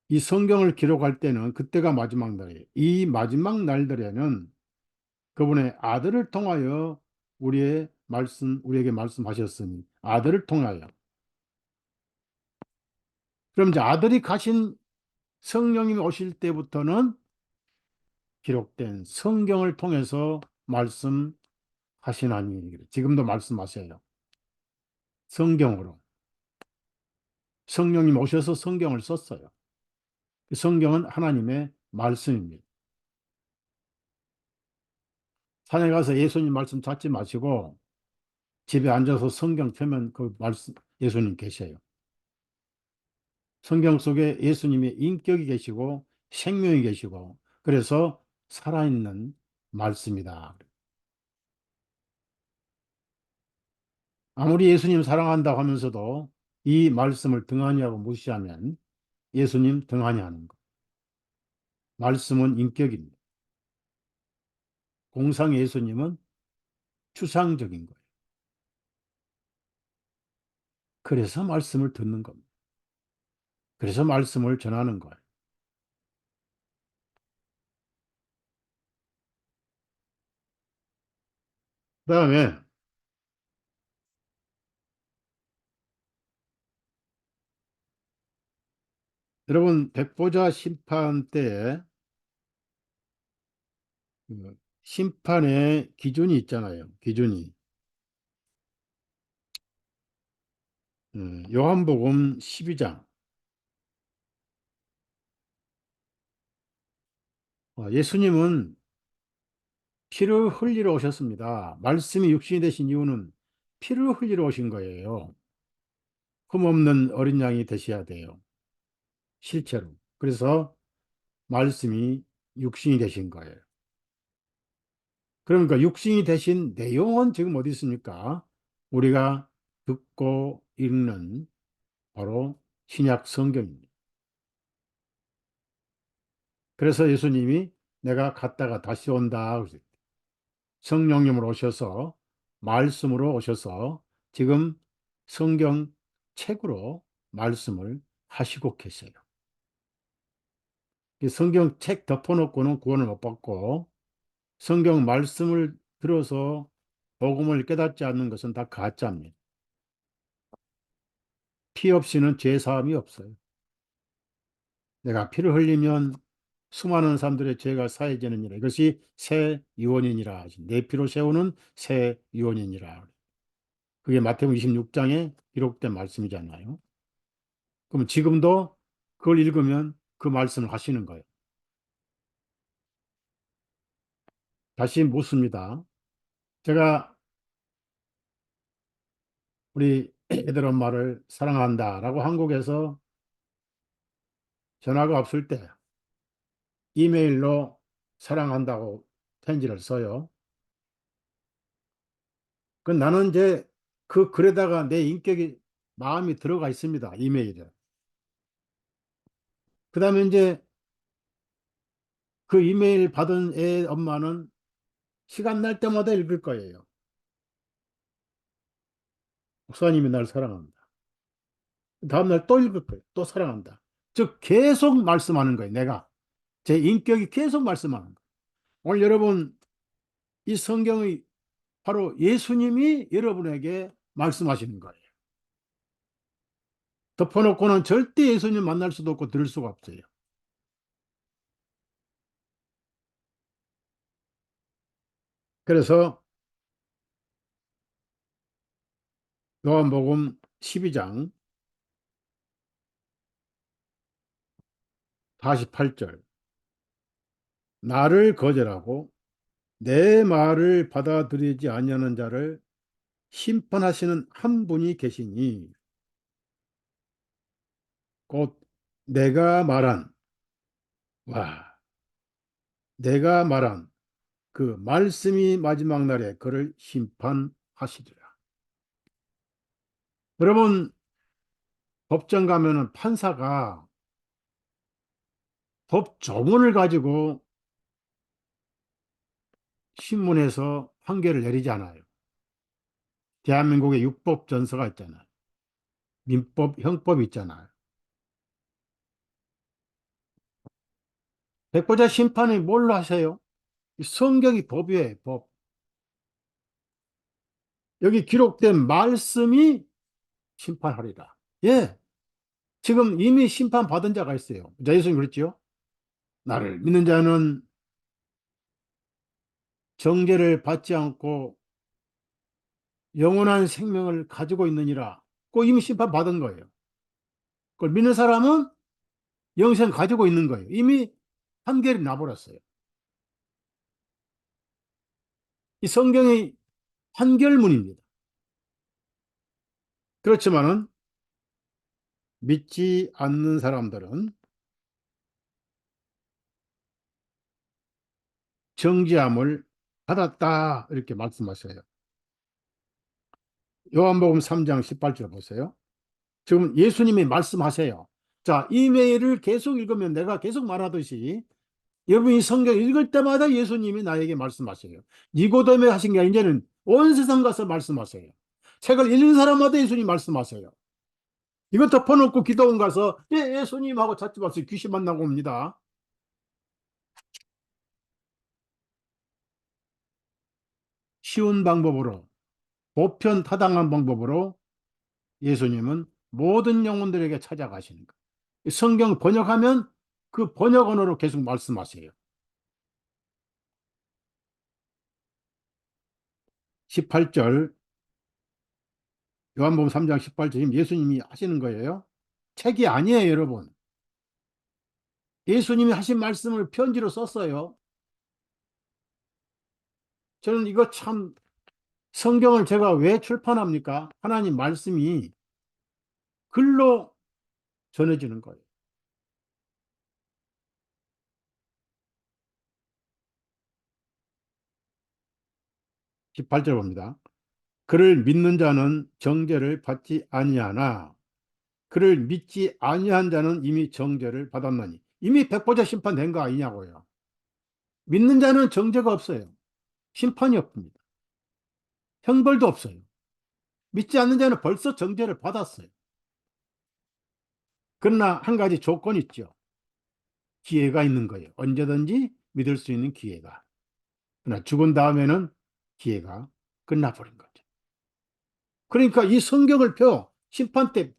이 성경을 기록할 때는 그때가 마지막 날이에요. 이 마지막 날들에는 그분의 아들을 통하여 우리에게 말씀하셨으니, 아들을 통하여. 그럼 이제 아들이 가신, 성령님이 오실 때부터는 기록된 성경을 통해서 말씀하시나니, 지금도 말씀하세요. 성경으로. 성령님 오셔서 성경을 썼어요. 성경은 하나님의 말씀입니다. 산에 가서 예수님 말씀 찾지 마시고 집에 앉아서 성경 펴면 그 말씀, 예수님 계셔요. 성경 속에 예수님의 인격이 계시고 생명이 계시고 그래서 살아있는 말씀이다. 아무리 예수님 사랑한다고 하면서도 이 말씀을 등한히 하고 무시하면 예수님 등한히 하는 것. 말씀은 인격입니다. 공상 예수님은 추상적인 거예요. 그래서 말씀을 듣는 겁니다. 그래서 말씀을 전하는 거예요. 그다음에 여러분 백보자 심판 때에 심판의 기준이 있잖아요. 기준이. 요한복음 12장. 예수님은 피를 흘리러 오셨습니다. 말씀이 육신이 되신 이유는 피를 흘리러 오신 거예요. 흠없는 어린 양이 되셔야 돼요. 실제로. 그래서 말씀이 육신이 되신 거예요. 그러니까 육신이 되신 내용은 지금 어디 있습니까? 우리가 듣고 읽는 바로 신약 성경입니다. 그래서 예수님이 내가 갔다가 다시 온다. 성령님으로 오셔서 말씀으로 오셔서 지금 성경 책으로 말씀을 하시고 계세요. 이 성경 책 덮어놓고는 구원을 못 받고 성경 말씀을 들어서 복음을 깨닫지 않는 것은 다 가짜입니다. 피 없이는 죄 사함이 없어요. 내가 피를 흘리면 수많은 사람들의 죄가 사해지느니라. 이것이 새 유언이니라. 내 피로 세우는 새 유언이니라. 그게 마태복음 26장에 기록된 말씀이잖아요. 그럼 지금도 그걸 읽으면 그 말씀을 하시는 거예요. 다시 묻습니다. 제가 우리 애들 엄마를 사랑한다라고 한국에서 전화가 없을 때 이메일로 사랑한다고 편지를 써요. 그 나는 이제 그 글에다가 내 인격이 마음이 들어가 있습니다. 이메일에. 그다음에 이제 그 이메일 받은 애 엄마는 시간 날 때마다 읽을 거예요. 목사님이 날 사랑한다. 다음날 또 읽을 거예요. 또 사랑한다. 즉 계속 말씀하는 거예요. 내가 제 인격이 계속 말씀하는 거예요. 오늘 여러분 이 성경의 바로 예수님이 여러분에게 말씀하시는 거예요. 덮어놓고는 절대 예수님 만날 수도 없고 들을 수가 없어요. 그래서 요한복음 12장 48절 나를 거절하고 내 말을 받아들이지 아니하는 자를 심판하시는 한 분이 계시니 곧 내가 말한 와 내가 말한 그 말씀이 마지막 날에 그를 심판하시리라. 여러분 법정 가면은 판사가 법 조문을 가지고 신문에서 판결을 내리지 않아요. 대한민국에 육법 전서가 있잖아요. 민법, 형법이 있잖아요. 백보자 심판이 뭘로 하세요? 성경이 법이에요, 법. 여기 기록된 말씀이 심판하리라. 예, 지금 이미 심판받은 자가 있어요. 자, 예수님 그랬죠? 나를 믿는 자는 정죄를 받지 않고 영원한 생명을 가지고 있느니라. 그 이미 심판받은 거예요. 그걸 믿는 사람은 영생 가지고 있는 거예요. 이미 판결이 나버렸어요. 이 성경이 판결문입니다. 그렇지만은 믿지 않는 사람들은 정죄함을 받았다 이렇게 말씀하셔요. 요한복음 3장 18절 보세요. 지금 예수님이 말씀하세요. 자, 이메일을 계속 읽으면 내가 계속 말하듯이 여러분이 성경 읽을 때마다 예수님이 나에게 말씀하세요. 니고데모에 하신 게 아니라 이제는 온 세상 가서 말씀하세요. 책을 읽는 사람마다 예수님 말씀하세요. 이거 덮어놓고 기도원 가서 예수님하고 찾지 마세요. 귀신 만나고 옵니다. 쉬운 방법으로 보편 타당한 방법으로 예수님은 모든 영혼들에게 찾아가시는 거예요. 성경 번역하면 그 번역 언어로 계속 말씀하세요. 18절 요한복음 3장 18절 예수님이 하시는 거예요. 책이 아니에요, 여러분. 예수님이 하신 말씀을 편지로 썼어요. 저는 이거 참 성경을 제가 왜 출판합니까? 하나님 말씀이 글로 전해지는 거예요. 18절 봅니다. 그를 믿는 자는 정죄를 받지 아니하나 그를 믿지 아니한 자는 이미 정죄를 받았나니. 이미 백보자 심판된 거 아니냐고요. 믿는 자는 정죄가 없어요. 심판이 없습니다. 형벌도 없어요. 믿지 않는 자는 벌써 정죄를 받았어요. 그러나 한 가지 조건이 있죠. 기회가 있는 거예요. 언제든지 믿을 수 있는 기회가. 그러나 죽은 다음에는 기회가 끝나버린 거죠. 그러니까 이 성경을 펴 심판 때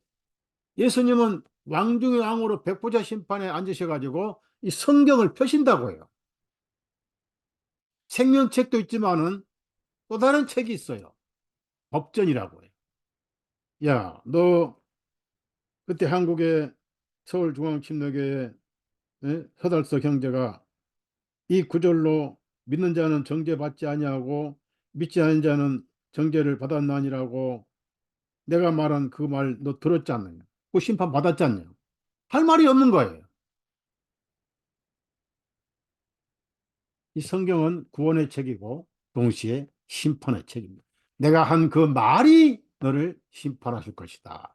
예수님은 왕 중의 왕으로 백보자 심판에 앉으셔가지고 이 성경을 펴신다고요. 생명책도 있지만은 또 다른 책이 있어요. 법전이라고 해요. 야, 너 그때 한국의 서울중앙침례교회 서달서 형제가 이 구절로 믿는 자는 정죄받지 아니하고 믿지 않은 자는 정죄를 받았나니라고 내가 말한 그 말 너 들었잖아요. 그 심판 받았잖아요. 할 말이 없는 거예요. 이 성경은 구원의 책이고 동시에 심판의 책입니다. 내가 한 그 말이 너를 심판하실 것이다.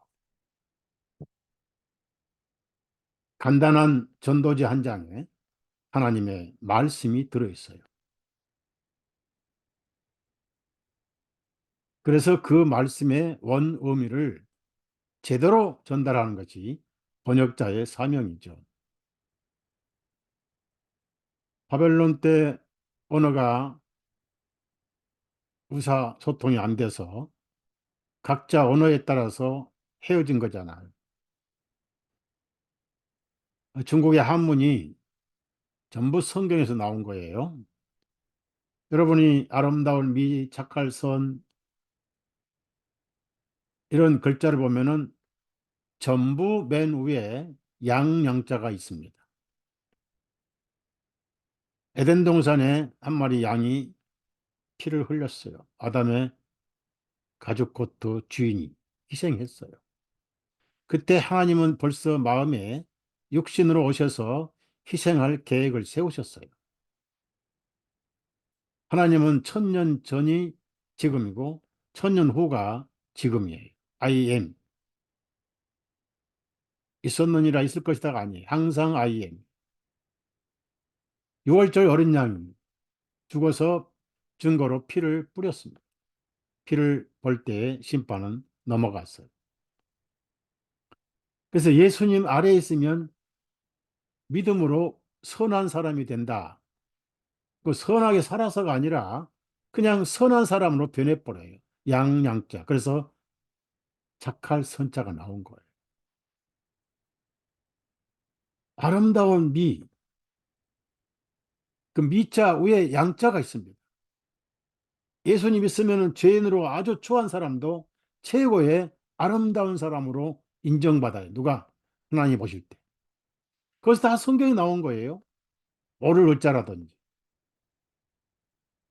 간단한 전도지 한 장에 하나님의 말씀이 들어있어요. 그래서 그 말씀의 원 의미를 제대로 전달하는 것이 번역자의 사명이죠. 바벨론 때 언어가 의사소통이 안 돼서 각자 언어에 따라서 헤어진 거잖아요. 중국의 한문이 전부 성경에서 나온 거예요. 여러분이 아름다운 미, 착할 선 이런 글자를 보면은 전부 맨 위에 양자가 있습니다. 에덴 동산에 한 마리 양이 피를 흘렸어요. 아담의 가죽 코트 주인이 희생했어요. 그때 하나님은 벌써 마음에 육신으로 오셔서 희생할 계획을 세우셨어요. 하나님은 천년 전이 지금이고 천년 후가 지금이에요. I am. 있었느니라 있을 것이다가 아니에요. 항상 I am. 6월절 어린 양이 죽어서 증거로 피를 뿌렸습니다. 피를 볼 때에 심판은 넘어갔어요. 그래서 예수님 아래에 있으면 믿음으로 선한 사람이 된다. 그 선하게 살아서가 아니라 그냥 선한 사람으로 변해버려요. 양자. 그래서 착할 선자가 나온 거예요. 아름다운 미. 그 미자 위에 양자가 있습니다. 예수님 있으면 죄인으로 아주 추한 사람도 최고의 아름다운 사람으로 인정받아요. 누가? 하나님 보실 때. 그것이 다 성경에 나온 거예요. 오를 어짜라든지.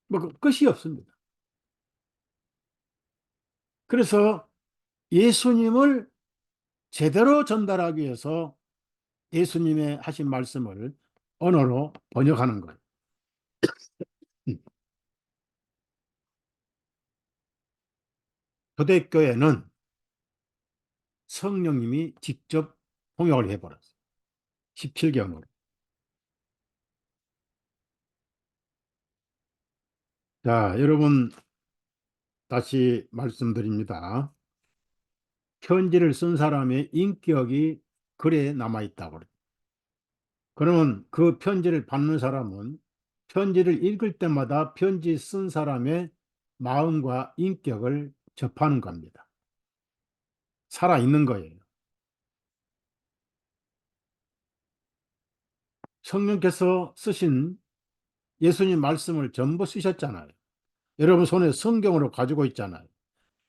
뭐, 끝이 없습니다. 그래서 예수님을 제대로 전달하기 위해서 예수님의 하신 말씀을 언어로 번역하는 거예요. 음. 초대교회는 성령님이 직접 통역을 해버렸어요. 17경으로. 자, 여러분, 다시 말씀드립니다. 편지를 쓴 사람의 인격이 글에 남아있다고 그래요. 그러면 그 편지를 받는 사람은 편지를 읽을 때마다 편지 쓴 사람의 마음과 인격을 접하는 겁니다. 살아있는 거예요. 성령께서 쓰신 예수님 말씀을 전부 쓰셨잖아요. 여러분 손에 성경으로 가지고 있잖아요.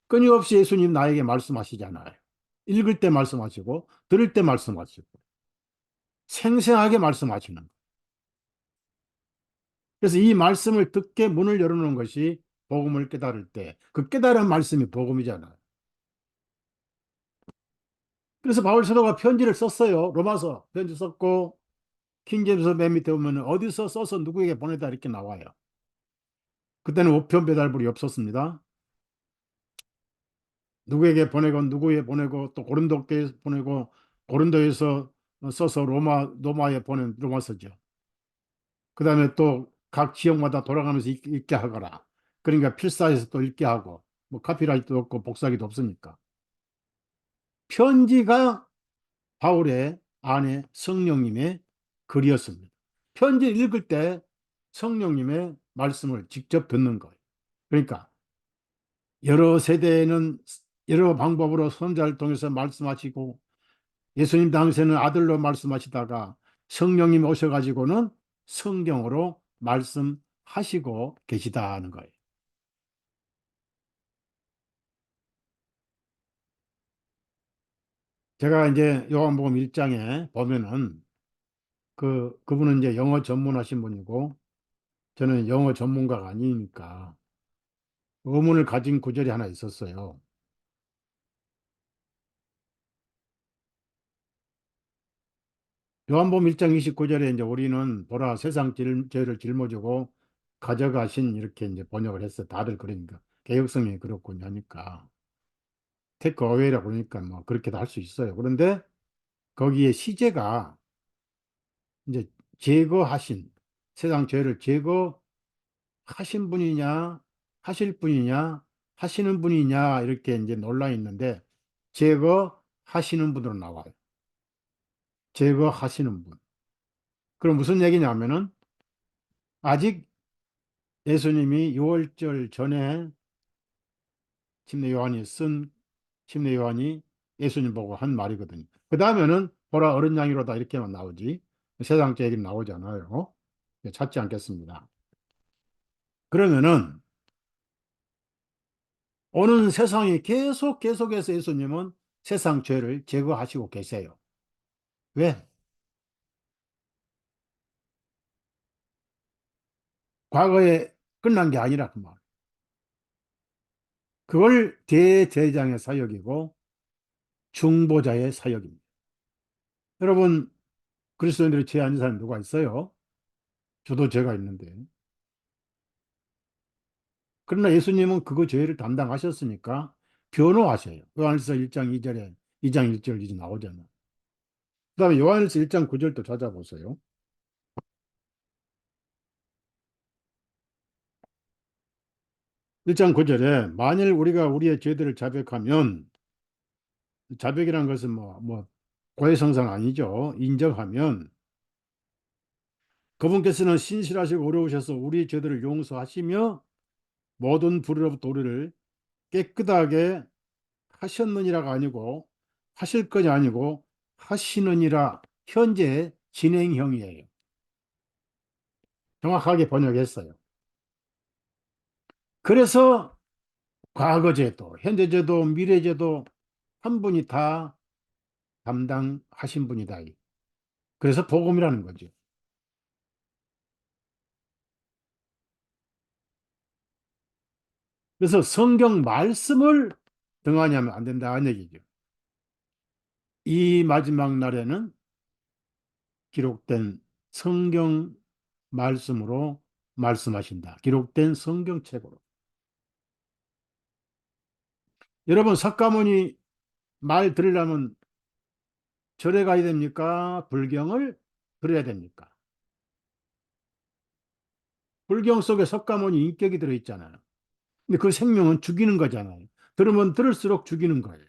끊임없이 예수님 나에게 말씀하시잖아요. 읽을 때 말씀하시고, 들을 때 말씀하시고, 생생하게 말씀하시는 거예요. 그래서 이 말씀을 듣게 문을 열어놓은 것이 복음을 깨달을 때, 그 깨달은 말씀이 복음이잖아요. 그래서 바울 사도가 편지를 썼어요. 로마서 편지 썼고, 킹제임스 맨 밑에 보면 어디서 써서 누구에게 보내다 이렇게 나와요. 그때는 우편 배달물이 없었습니다. 누구에게 보내고 누구에 보내고 또 고린도께 보내고 고린도에서 써서 로마에 보낸 로마서죠. 그다음에 또 각 지역마다 돌아가면서 읽게 하거라. 그러니까 필사해서 또 읽게 하고 뭐 카피라이트도 없고 복사기도 없으니까. 편지가 바울의 안에 성령님의 글이었습니다. 편지 읽을 때 성령님의 말씀을 직접 듣는 거예요. 그러니까 여러 세대에는 여러 방법으로 선자를 통해서 말씀하시고 예수님 당시에는 아들로 말씀하시다가 성령님이 오셔가지고는 성경으로 말씀하시고 계시다는 거예요. 제가 이제 요한복음 1장에 보면은 그분은 이제 영어 전문하신 분이고 저는 영어 전문가가 아니니까 의문을 가진 구절이 하나 있었어요. 요한복음 1장 29절에 이제 우리는 보라 세상 죄를 짊어지고 가져가신 이렇게 이제 번역을 했어요. 다들 그러니까 개혁성이 그렇군요 하니까 테이크 어웨이라고 그러니까 뭐 그렇게도 할 수 있어요. 그런데 거기에 시제가 이제 제거하신 세상 죄를 제거하신 분이냐 하실 분이냐 하시는 분이냐 이렇게 이제 논란이 있는데 제거하시는 분으로 나와요. 제거하시는 분. 그럼 무슨 얘기냐면은 아직 예수님이 6월절 전에 침례 요한이 쓴 침례 요한이 예수님 보고 한 말이거든요. 그 다음에는 보라 어린 양이로다 이렇게만 나오지 세상 죄 얘기는 나오지 않아요. 찾지 않겠습니다. 그러면은 오는 세상이 계속해서 예수님은 세상 죄를 제거하시고 계세요. 왜? 과거에 끝난 게 아니라 그 말. 그걸 대제장의 사역이고 중보자의 사역입니다. 여러분 그리스도인들이 죄 아닌 사람 누가 있어요? 저도 죄가 있는데. 그러나 예수님은 그거 죄를 담당하셨으니까 변호하셔요. 요한일서 1장 2절에 2장 1절 이제 나오잖아요. 그다음에 요한일서 1장 9절도 찾아보세요. 1장 9절에 만일 우리가 우리의 죄들을 자백하면 자백이란 것은 뭐 고해성사는 아니죠. 인정하면 그분께서는 신실하시고 어려우셔서 우리 죄들을 용서하시며 모든 불의로부터 우리를 깨끗하게 하셨느니라가 아니고 하실 것이 아니고 하시느니라 현재 진행형이에요. 정확하게 번역했어요. 그래서 과거제도, 현재제도, 미래제도 한 분이 다 담당하신 분이다. 그래서 복음이라는 거죠. 그래서 성경 말씀을 등한히 하면 안 된다는 얘기죠. 이 마지막 날에는 기록된 성경 말씀으로 말씀하신다. 기록된 성경책으로. 여러분, 석가모니 말 들으려면 절에 가야 됩니까? 불경을 들어야 됩니까? 불경 속에 석가모니 인격이 들어있잖아요. 근데 그 생명은 죽이는 거잖아요. 들으면 들을수록 죽이는 거예요.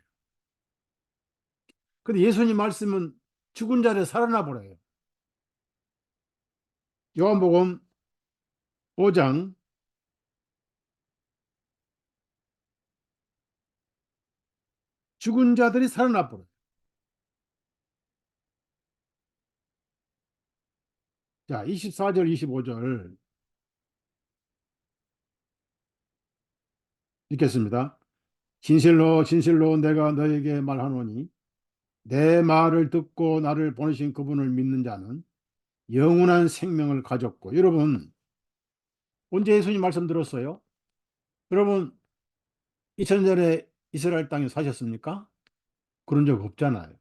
근데 예수님 말씀은 죽은 자를 살아나 버려요. 요한복음 5장 죽은 자들이 살아나 버려요. 자, 24절, 25절 읽겠습니다. 진실로 진실로 내가 너에게 말하노니 내 말을 듣고 나를 보내신 그분을 믿는 자는 영원한 생명을 가졌고, 여러분 언제 예수님 말씀 들었어요? 여러분 2000년 전에 이스라엘 땅에 사셨습니까? 그런 적 없잖아요.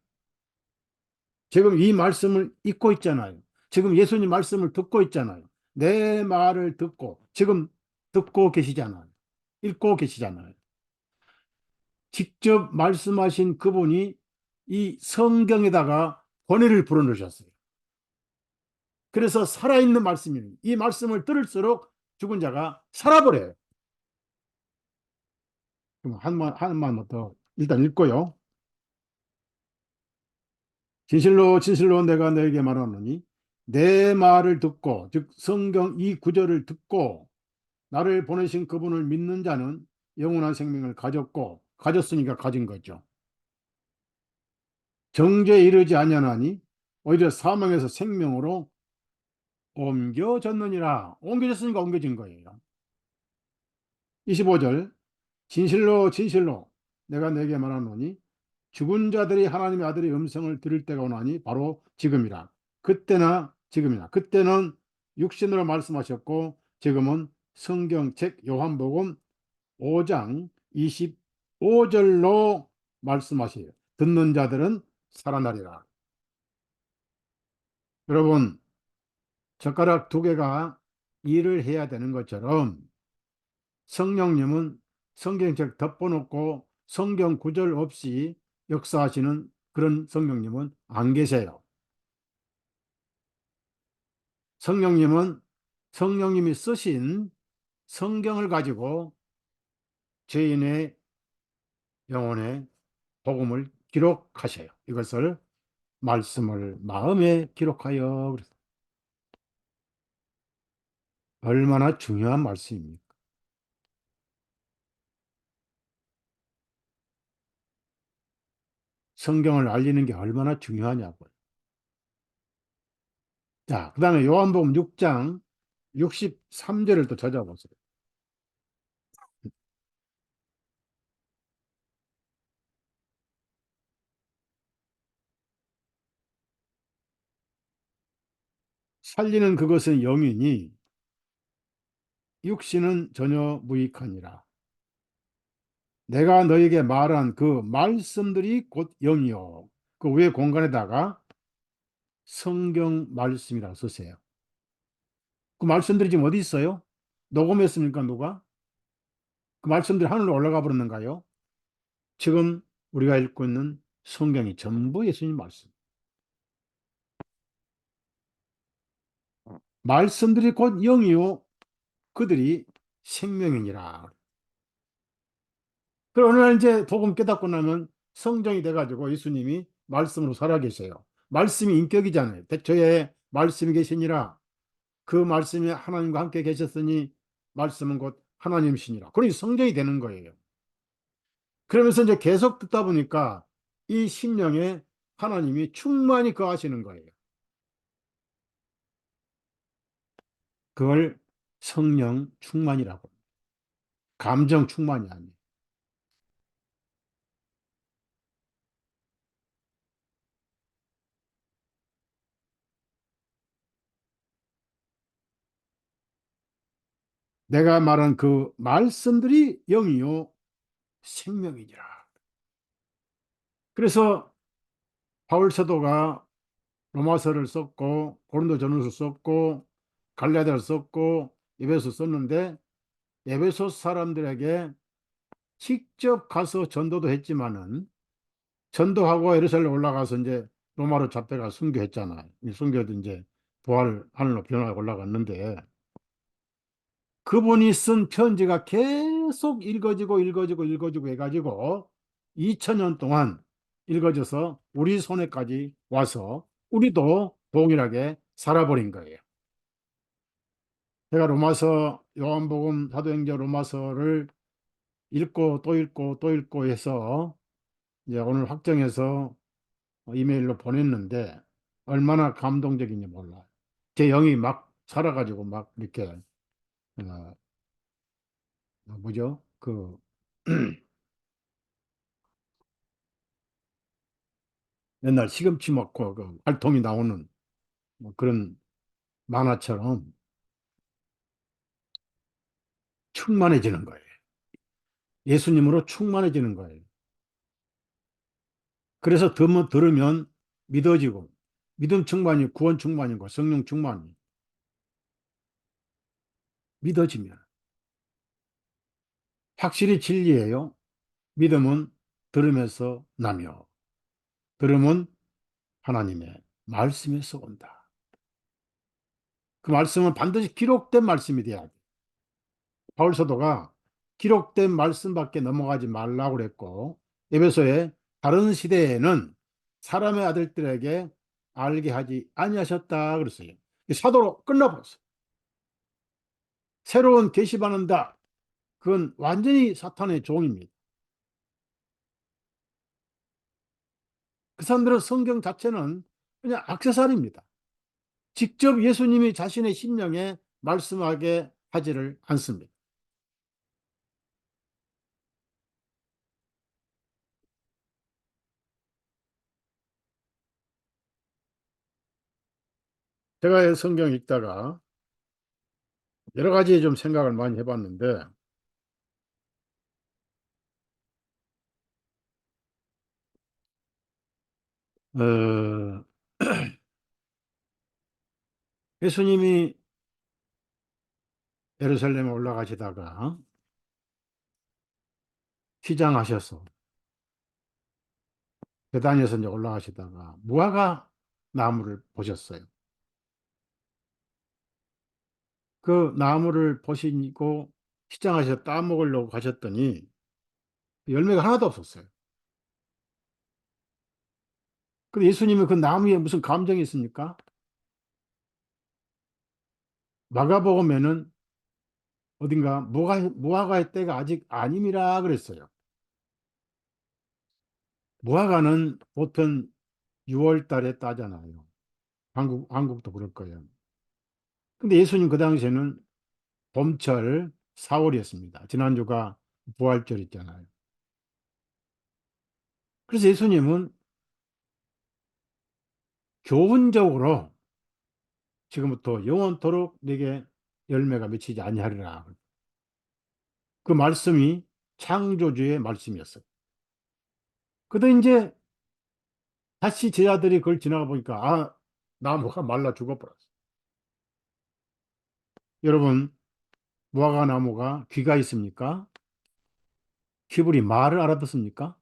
지금 이 말씀을 읽고 있잖아요. 지금 예수님 말씀을 듣고 있잖아요. 내 말을 듣고 지금 듣고 계시잖아요. 읽고 계시잖아요. 직접 말씀하신 그분이 이 성경에다가 권위를 불어넣으셨어요. 그래서 살아있는 말씀이에요. 이 말씀을 들을수록 죽은 자가 살아버려요. 그럼 한만 더 일단 읽고요. 진실로 진실로 내가 너에게 말하노니 내 말을 듣고, 즉 성경 이 구절을 듣고 나를 보내신 그분을 믿는 자는 영원한 생명을 가졌고, 가졌으니까 가진 거죠. 정죄에 이르지 아니하나니 오히려 사망에서 생명으로 옮겨졌느니라. 옮겨졌으니까 옮겨진 거예요. 25절 진실로 진실로 내가 내게 말하노니 죽은 자들이 하나님의 아들의 음성을 들을 때가 오나니 바로 지금이라. 그때나 지금이나. 그때는 육신으로 말씀하셨고 지금은 성경책 요한복음 5장 25절로 말씀하세요. 듣는 자들은 살아나리라. 여러분, 젓가락 두 개가 일을 해야 되는 것처럼 성령님은 성경책 덮어놓고 성경 구절 없이 역사하시는 그런 성령님은 안 계세요. 성령님은 성령님이 쓰신 성경을 가지고 죄인의 영혼의 복음을 기록하셔요. 이것을 말씀을 마음에 기록하여. 그래서 얼마나 중요한 말씀입니까? 성경을 알리는 게 얼마나 중요하냐고요. 자, 그 다음에 요한복음 6장 63절을 또 찾아보세요. 살리는 그것은 영이니 육신은 전혀 무익하니라. 내가 너에게 말한 그 말씀들이 곧 영이요. 그 위에 공간에다가 성경 말씀이라고 쓰세요. 그 말씀들이 지금 어디 있어요? 녹음했습니까, 누가? 그 말씀들이 하늘로 올라가 버렸는가요? 지금 우리가 읽고 있는 성경이 전부 예수님 말씀. 말씀들이 곧 영이요. 그들이 생명이니라. 그럼 어느 날 이제 복음 깨닫고 나면 성정이 돼가지고 예수님이 말씀으로 살아계세요. 말씀이 인격이잖아요. 대초에 말씀이 계시니라. 그 말씀이 하나님과 함께 계셨으니 말씀은 곧 하나님이시니라. 그러니 성정이 되는 거예요. 그러면서 이제 계속 듣다 보니까 이 심령에 하나님이 충만히 거하시는 거예요. 그걸 성령 충만이라고. 감정 충만이 아니에요. 내가 말한 그 말씀들이 영이요 생명이니라. 그래서 바울 사도가 로마서를 썼고 고린도전후서 썼고 갈라디아를 썼고 에베소 썼는데 에베소 사람들에게 직접 가서 전도도 했지만은 전도하고 예루살렘 올라가서 이제 로마로 잡혀가 순교했잖아요. 이 순교도 이제 부활 하늘로 변화가 올라갔는데 그분이 쓴 편지가 계속 읽어지고 해가지고 2000년 동안 읽어져서 우리 손에까지 와서 우리도 동일하게 살아버린 거예요. 제가 로마서, 요한복음, 사도행전 로마서를 읽고 또 읽고 또 읽고 해서 이제 오늘 확정해서 이메일로 보냈는데 얼마나 감동적인지 몰라요. 제 영이 막 살아가지고 막 이렇게 뭐죠? 그 옛날 시금치 먹고 그 활통이 나오는 뭐 그런 만화처럼 충만해지는 거예요. 예수님으로 충만해지는 거예요. 그래서 들으면 믿어지고 믿음 충만이 구원 충만이고 성령 충만이 믿어지면 확실히 진리예요. 믿음은 들음에서 나며 들음은 하나님의 말씀에서 온다. 그 말씀은 반드시 기록된 말씀이 돼야 돼. 바울 사도가 기록된 말씀밖에 넘어가지 말라고 그랬고 에베소의 다른 시대에는 사람의 아들들에게 알게 하지 아니하셨다 그랬어요. 사도로 끝나버렸어요. 새로운 계시받는다. 그건 완전히 사탄의 종입니다. 그 사람들은 성경 자체는 그냥 액세서리입니다. 직접 예수님이 자신의 심령에 말씀하게 하지를 않습니다. 제가 성경 읽다가 여러 가지 좀 생각을 많이 해봤는데 어, 예수님이 예루살렘에 올라가시다가 휘장하셔서 베단에서 이제 올라가시다가 무화과 나무를 보셨어요. 그 나무를 보시고 휘장하셔서 따먹으려고 가셨더니 열매가 하나도 없었어요. 근데 예수님이 그 나무에 무슨 감정이 있습니까? 마가복음에는 어딘가 무화과의 때가 아직 아님이라 그랬어요. 무화과는 보통 6월 달에 따잖아요. 한국도 그럴 거예요. 근데 예수님 그 당시에는 봄철 4월이었습니다. 지난주가 부활절 있잖아요. 그래서 예수님은 교훈적으로 지금부터 영원토록 내게 열매가 맺히지 아니하리라. 그 말씀이 창조주의 말씀이었어요. 그런데 이제 다시 제자들이 그걸 지나가 보니까 나무가 말라 죽어버렸어요. 여러분, 무화과 나무가 귀가 있습니까? 귀불이 말을 알아듣습니까?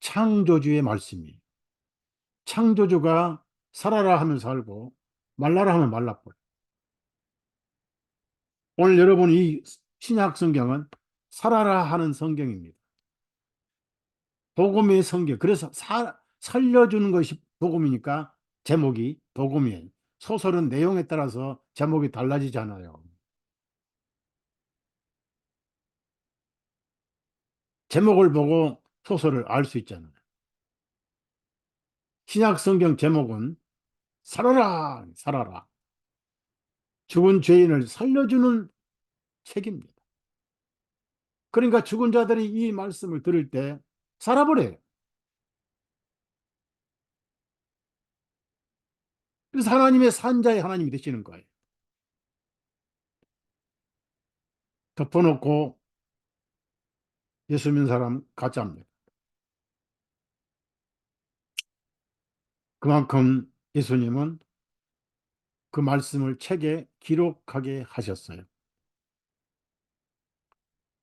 창조주의 말씀이. 창조주가 살아라 하면 살고 말라라 하면 말라버려. 오늘 여러분 이 신약 성경은 살아라 하는 성경입니다. 복음의 성경. 그래서 살려주는 것이 복음이니까 제목이 복음이에요. 소설은 내용에 따라서 제목이 달라지잖아요. 제목을 보고 소설을 알 수 있잖아요. 신약 성경 제목은 살아라, 살아라. 죽은 죄인을 살려주는 책입니다. 그러니까 죽은 자들이 이 말씀을 들을 때 살아버려요. 그래서 하나님의 산자의 하나님이 되시는 거예요. 덮어놓고 예수 믿는 사람 가짜입니다. 그만큼 예수님은 그 말씀을 책에 기록하게 하셨어요.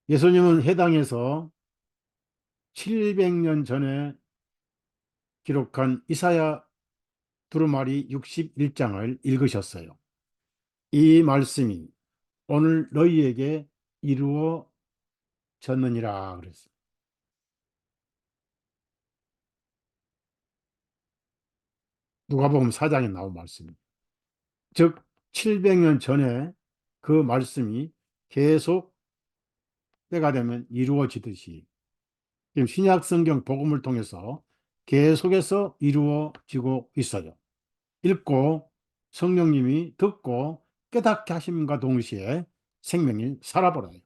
예수님은 해당에서 700년 전에 기록한 이사야 두루마리 61장을 읽으셨어요. 이 말씀이 오늘 너희에게 이루어졌느니라 그랬어요. 누가복음 4장에 나온 말씀입니다. 즉 700년 전에 그 말씀이 계속 때가 되면 이루어지듯이 지금 신약 성경 복음을 통해서 계속해서 이루어지고 있어요. 읽고 성령님이 듣고 깨닫게 하심과 동시에 생명이 살아버려요.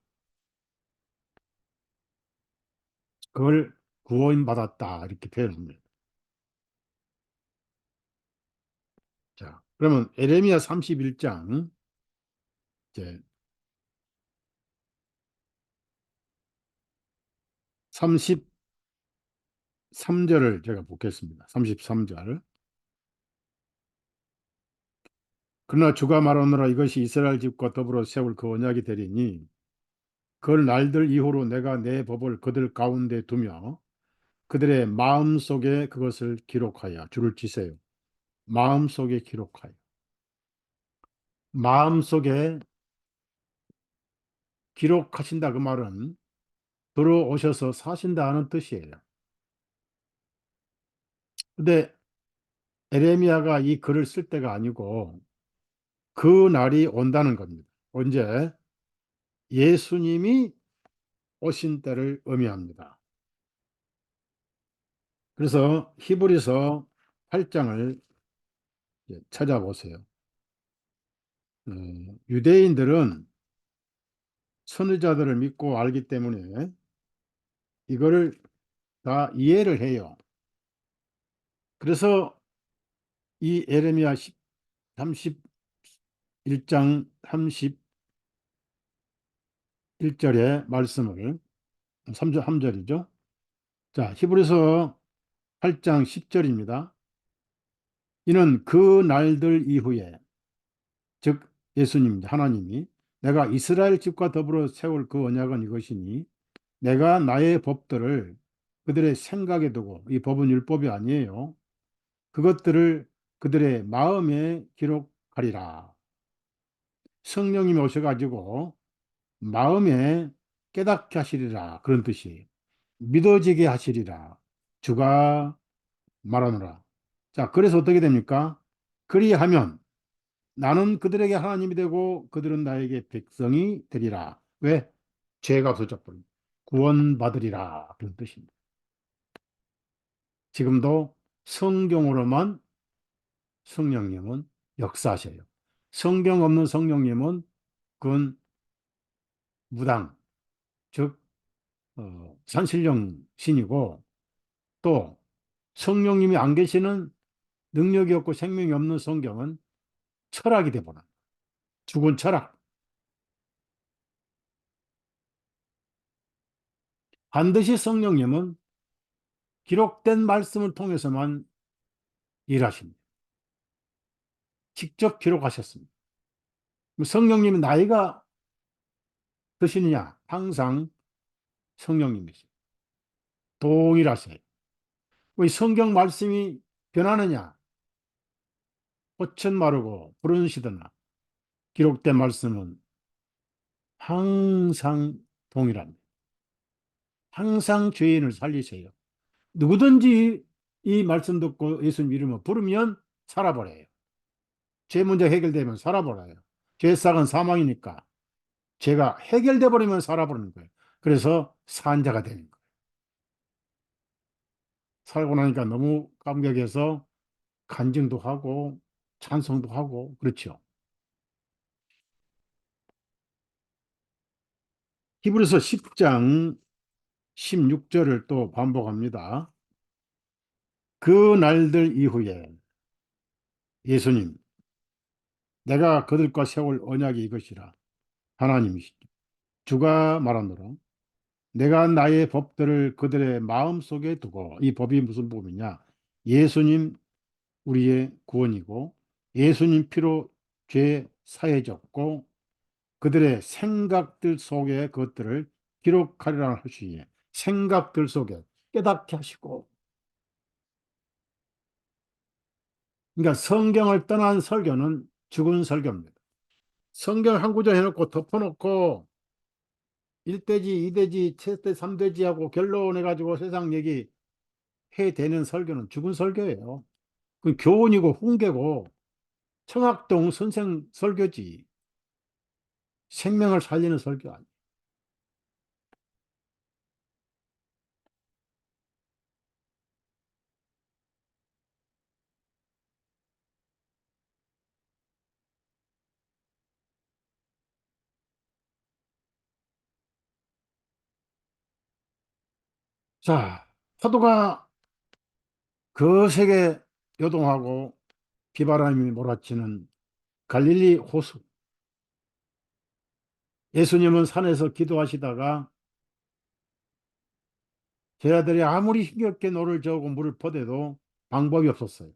그걸 구원받았다 이렇게 표현합니다. 자, 그러면 에레미야 31장 이제 33절을 제가 보겠습니다. 33절. 그러나 주가 말하노라 이것이 이스라엘 집과 더불어 세울 그 언약이 되리니 그 날들 이후로 내가 내 법을 그들 가운데 두며 그들의 마음속에 그것을 기록하여 줄을 치세요. 마음속에 기록하여. 마음속에 기록하신다 그 말은 들어오셔서 사신다는 뜻이에요. 근데 에레미야가 이 글을 쓸 때가 아니고 그 날이 온다는 겁니다. 언제? 예수님이 오신 때를 의미합니다. 그래서 히브리서 8장을 찾아보세요. 유대인들은 선지자들을 믿고 알기 때문에 이거를 다 이해를 해요. 그래서 이 에레미야 31장 31절의 말씀을 3절이죠. 자, 히브리서 8장 10절입니다. 이는 그 날들 이후에 즉 예수님 하나님이 내가 이스라엘 집과 더불어 세울 그 언약은 이것이니 내가 나의 법들을 그들의 생각에 두고 이 법은 율법이 아니에요. 그것들을 그들의 마음에 기록하리라. 성령님이 오셔가지고 마음에 깨닫게 하시리라. 그런 뜻이 믿어지게 하시리라. 주가 말하노라. 자, 그래서 어떻게 됩니까? 그리하면 나는 그들에게 하나님이 되고 그들은 나에게 백성이 되리라. 왜? 죄가 없어졌거든. 구원받으리라. 그런 뜻입니다. 지금도 성경으로만 성령님은 역사하셔요. 성경 없는 성령님은 그건 무당, 즉 산신령 신이고 또 성령님이 안 계시는 능력이 없고 생명이 없는 성경은 철학이 되버려. 죽은 철학. 반드시 성령님은 기록된 말씀을 통해서만 일하십니다. 직접 기록하셨습니다. 성령님이 나이가 드시느냐? 항상 성령님이세요. 동일하세요. 왜 성경 말씀이 변하느냐? 꽃은 마르고 푸른 시드나 기록된 말씀은 항상 동일합니다. 항상 죄인을 살리세요. 누구든지 이 말씀 듣고 예수 이름을 부르면 살아버려요. 죄 문제 해결되면 살아버려요. 죄 싹은 사망이니까 죄가 해결돼 버리면 살아버리는 거예요. 그래서 산자가 되는 거예요. 살고 나니까 너무 감격해서 간증도 하고 찬송도 하고 그렇죠. 히브리서 10장 16절을 또 반복합니다. 그 날들 이후에 예수님 내가 그들과 세울 언약이 이것이라 하나님이시죠. 주가 말하노라. 내가 나의 법들을 그들의 마음속에 두고, 이 법이 무슨 법이냐? 예수님 우리의 구원이고, 예수님 피로 죄 사해졌고, 그들의 생각들 속에 그것들을 기록하리라 하시니, 생각들 속에 깨닫게 하시고. 그러니까 성경을 떠난 설교는 죽은 설교입니다. 성경 한 구절 해놓고 덮어놓고 1대지, 2대지, 7대, 3대지 하고 결론해가지고 세상 얘기 해대는 설교는 죽은 설교예요. 그 교훈이고 훈계고 청학동 선생 설교지, 생명을 살리는 설교 아니에요. 자, 파도가 거세게 요동하고 비바람이 몰아치는 갈릴리 호수. 예수님은 산에서 기도하시다가 제자들이 아무리 힘겹게 노를 저고 물을 퍼대도 방법이 없었어요.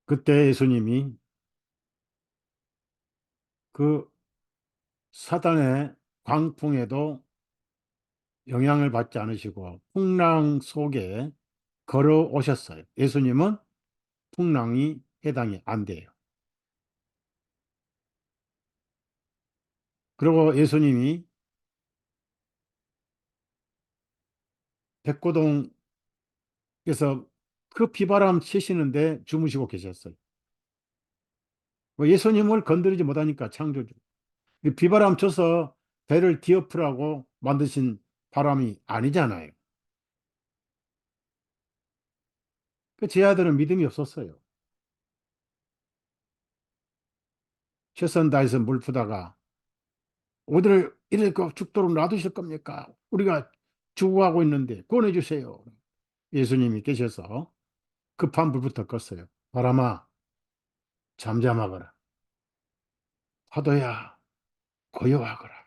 그때 예수님이 그 사단의 광풍에도 영향을 받지 않으시고 풍랑 속에 걸어오셨어요. 예수님은 풍랑이 해당이 안 돼요. 그리고 예수님이 백고동에서 그 비바람 치시는데 주무시고 계셨어요. 뭐 예수님을 건드리지 못하니까 창조주. 비바람 쳐서 배를 뒤엎으라고 만드신 바람이 아니잖아요. 그 제 아들은 믿음이 없었어요. 최선 다해서 물 푸다가 어디를 이렇게 죽도록 놔두실 겁니까? 우리가 죽어가고 있는데 구원해 주세요. 예수님이 계셔서 급한 불부터 껐어요. 바람아, 잠잠하거라. 파도야, 고요하거라.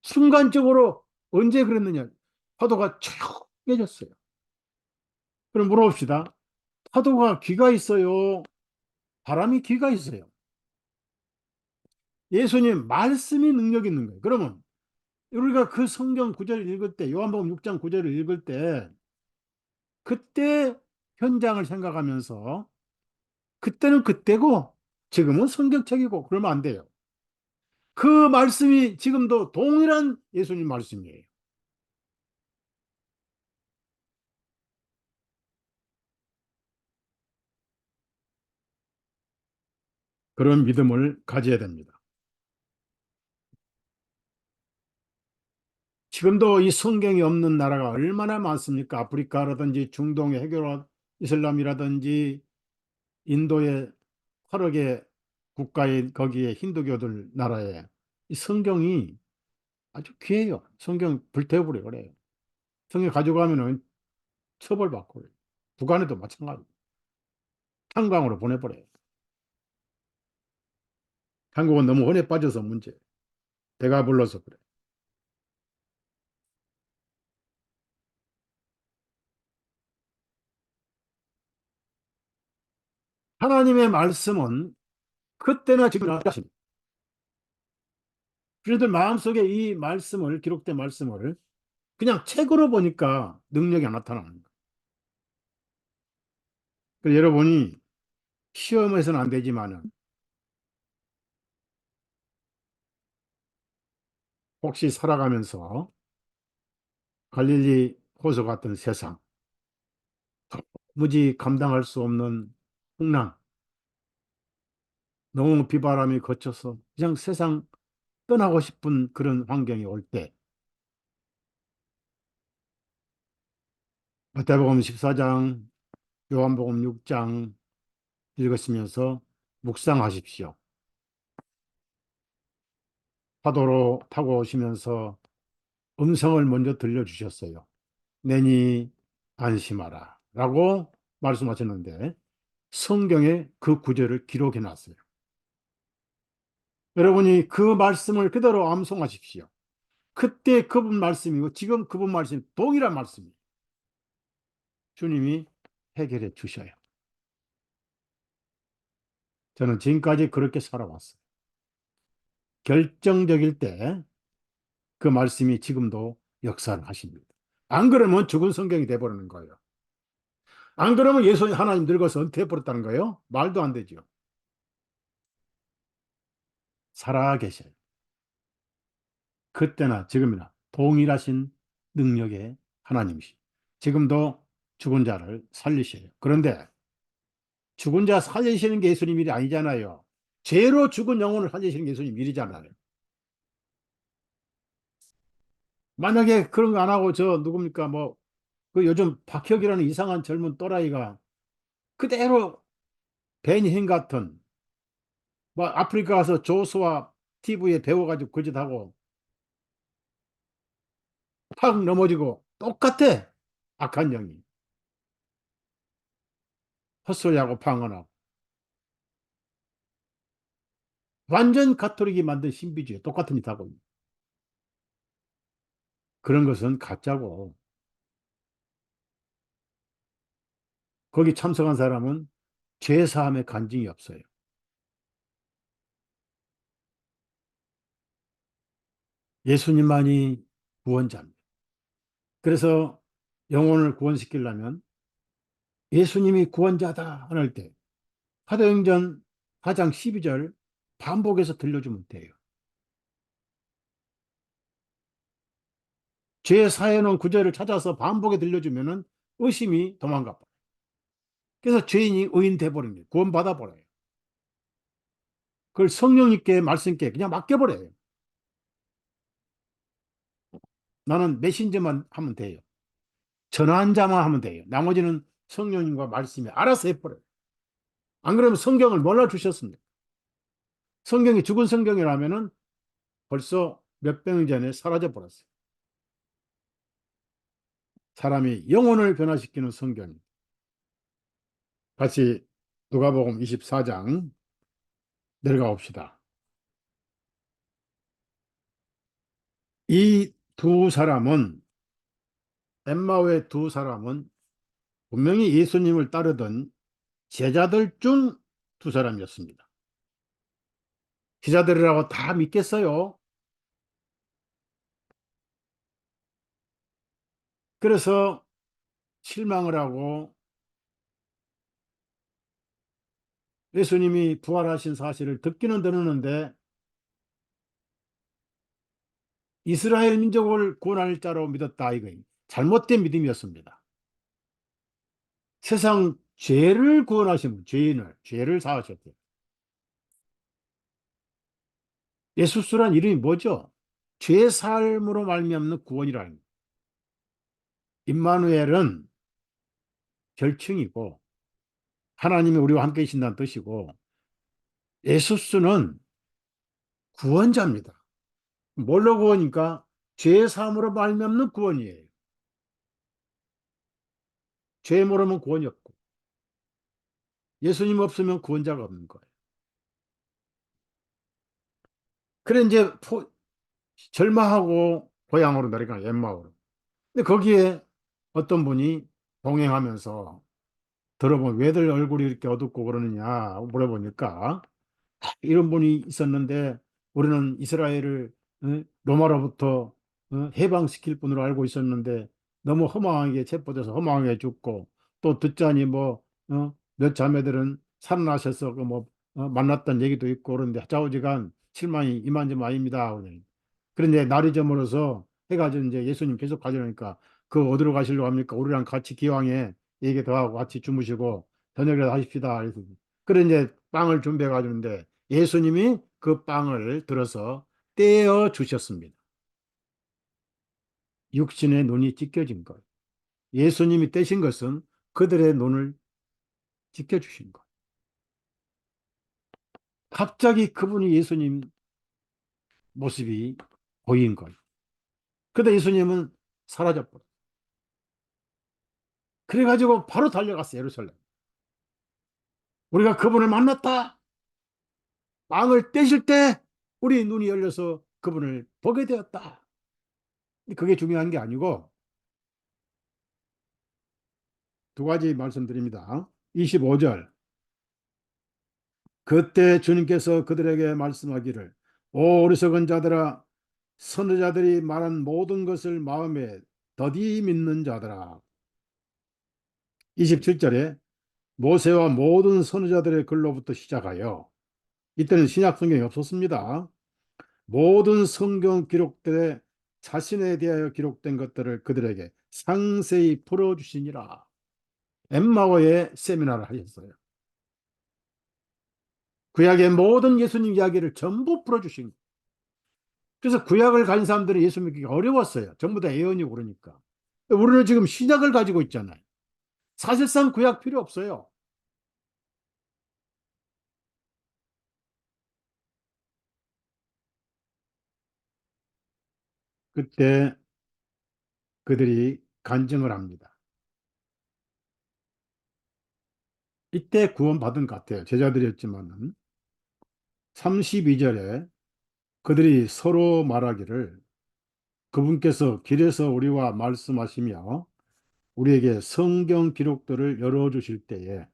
순간적으로 언제 그랬느냐? 파도가 조용해졌어요. 그럼 물어봅시다. 파도가 귀가 있어요? 바람이 귀가 있어요? 예수님 말씀이 능력 있는 거예요. 그러면 우리가 그 성경 구절을 읽을 때, 요한복음 6장 9절을 읽을 때 그때 현장을 생각하면서 그때는 그때고 지금은 성경책이고 그러면 안 돼요. 그 말씀이 지금도 동일한 예수님 말씀이에요. 그런 믿음을 가져야 됩니다. 지금도 이 성경이 없는 나라가 얼마나 많습니까? 아프리카라든지 중동의 해결 이슬람이라든지 인도의 8억의 국가인 거기에 힌두교들 나라에 이 성경이 아주 귀해요. 성경 불태워버려 그래요. 성경 가져가면은 처벌받고 그래요. 북한에도 마찬가지. 탄광으로 보내버려요. 한국은 너무 혼에 빠져서 문제. 배가 불러서 그래. 하나님의 말씀은 그때나 지금이나 똑같습니다. 그래도 마음속에 이 말씀을, 기록된 말씀을 그냥 책으로 보니까 능력이 안 나타나는 거예요. 그래서 여러분이 시험에서는 안 되지만은 혹시 살아가면서 갈릴리 호수 같은 세상, 도무지 감당할 수 없는 풍랑, 너무 비바람이 거쳐서 그냥 세상 떠나고 싶은 그런 환경이 올 때, 마태복음 14장, 요한복음 6장 읽으시면서 묵상하십시오. 파도로 타고 오시면서 음성을 먼저 들려주셨어요. 내니 안심하라 라고 말씀하셨는데 성경에 그 구절을 기록해 놨어요. 여러분이 그 말씀을 그대로 암송하십시오. 그때 그분 말씀이고 지금 그분 말씀이 동일한 말씀이에요. 주님이 해결해 주셔요. 저는 지금까지 그렇게 살아왔어요. 결정적일 때 그 말씀이 지금도 역사를 하십니다. 안 그러면 죽은 성경이 돼버리는 거예요. 안 그러면 예수님 하나님 늙어서 은퇴해버렸다는 거예요. 말도 안 되죠. 살아 계셔요. 그때나 지금이나 동일하신 능력의 하나님이시. 지금도 죽은 자를 살리셔요. 그런데 죽은 자 살리시는 게 예수님 일이 아니잖아요. 죄로 죽은 영혼을 살리시는 게 예수님 일이잖아요. 만약에 그런 거 안 하고 저 누굽니까 뭐 그 요즘 박혁이라는 이상한 젊은 또라이가 그대로 베니힌 같은 뭐 아프리카 가서 조수와 TV에 배워가지고 거짓하고 팍 넘어지고 똑같아. 악한 영이 헛소리하고 방언하고 완전 가톨릭이 만든 신비주의 똑같은 짓 하고 있는. 그런 것은 가짜고 거기 참석한 사람은 죄사함의 간증이 없어요. 예수님만이 구원자입니다. 그래서 영혼을 구원시키려면 예수님이 구원자다 하늘 때 사도행전 4장 12절 반복해서 들려주면 돼요. 죄 사해놓은 구절을 찾아서 반복해 들려주면은 의심이 도망가 버려요. 그래서 죄인이 의인 돼버린 거예요. 구원받아 버려요. 그걸 성령님께 말씀께 그냥 맡겨버려요. 나는 메신저만 하면 돼요. 전한 자만 하면 돼요. 나머지는 성령님과 말씀이 알아서 해버려요. 안 그러면 성경을 몰라주셨습니다. 성경이 죽은 성경이라면은 벌써 몇백 년 전에 사라져 버렸어요. 사람이 영혼을 변화시키는 성경. 다시 누가복음 24장 내려가 봅시다. 이 두 사람은 엠마오의 두 사람은 분명히 예수님을 따르던 제자들 중 두 사람이었습니다. 제자들이라고 다 믿겠어요. 그래서 실망을 하고 예수님이 부활하신 사실을 듣기는 들었는데 이스라엘 민족을 구원할 자로 믿었다. 이거 잘못된 믿음이었습니다. 세상 죄를 구원하신 분, 죄를 사하셨대요. 예수스란 이름이 뭐죠? 죄 삶으로 말미암는 구원이라는 거예요. 임마누엘은 별칭이고 하나님이 우리와 함께 계신다는 뜻이고 예수스는 구원자입니다. 뭘로 구원이니까 죄 사함으로 말미암는 구원이에요. 죄 모르면 구원이 없고 예수님 없으면 구원자가 없는 거예요. 그래 이제 절망하고 고향으로 내려가 엠마오로. 근데 거기에 어떤 분이 동행하면서 들어보면 왜들 얼굴이 이렇게 어둡고 그러느냐 물어보니까 이런 분이 있었는데 우리는 이스라엘을 로마로부터 해방시킬 분으로 알고 있었는데 너무 허망하게 체포돼서 허망하게 죽고 또 듣자니 뭐 몇 자매들은 살아나셔서 그뭐 만났던 얘기도 있고 그런데 좌우지간 실망이 이만저만 아닙니다. 그런데 날이 저물어서 해가 지 이제 예수님 계속 가려니까 그 어디로 가시려고 합니까? 우리랑 같이 기왕에 얘기 더 하고 같이 주무시고 저녁이라도 하십시다. 그래서 그래 이제 빵을 준비해 가지는데 예수님이 그 빵을 들어서 떼어 주셨습니다. 육신의 눈이 찢겨진 것. 예수님이 떼신 것은 그들의 눈을 지켜주신 것. 갑자기 그분이 예수님 모습이 보인 거예요. 그런데 예수님은 사라져버렸어요. 그래가지고 바로 달려갔어요, 예루살렘. 우리가 그분을 만났다. 빵을 떼실 때 우리 눈이 열려서 그분을 보게 되었다. 그게 중요한 게 아니고 두 가지 말씀드립니다. 25절. 그때 주님께서 그들에게 말씀하기를 오 어리석은 자들아 선지자들이 말한 모든 것을 마음에 더디 믿는 자들아. 27절에 모세와 모든 선지자들의 글로부터 시작하여 이때는 신약 성경이 없었습니다. 모든 성경 기록들에 자신에 대하여 기록된 것들을 그들에게 상세히 풀어주시니라. 엠마오의 세미나를 하셨어요. 구약의 모든 예수님 이야기를 전부 풀어주신 거예요. 그래서 구약을 가진 사람들은 예수 믿기가 어려웠어요. 전부 다 예언이고 그러니까. 우리는 지금 신약을 가지고 있잖아요. 사실상 구약 필요 없어요. 그때 그들이 간증을 합니다. 이때 구원받은 것 같아요. 제자들이었지만은 32절에 그들이 서로 말하기를 그분께서 길에서 우리와 말씀하시며 우리에게 성경 기록들을 열어주실 때에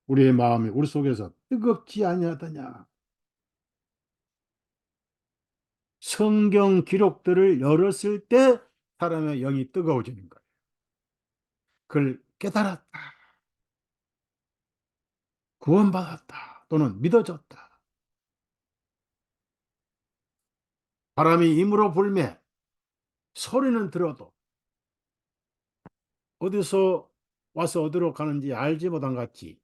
우리의 마음이 우리 속에서 뜨겁지 아니하더냐. 성경 기록들을 열었을 때 사람의 영이 뜨거워지는 거예요. 그걸 깨달았다, 구원받았다, 또는 믿어졌다. 바람이 임으로 불매 소리는 들어도 어디서 와서 어디로 가는지 알지 못한 같이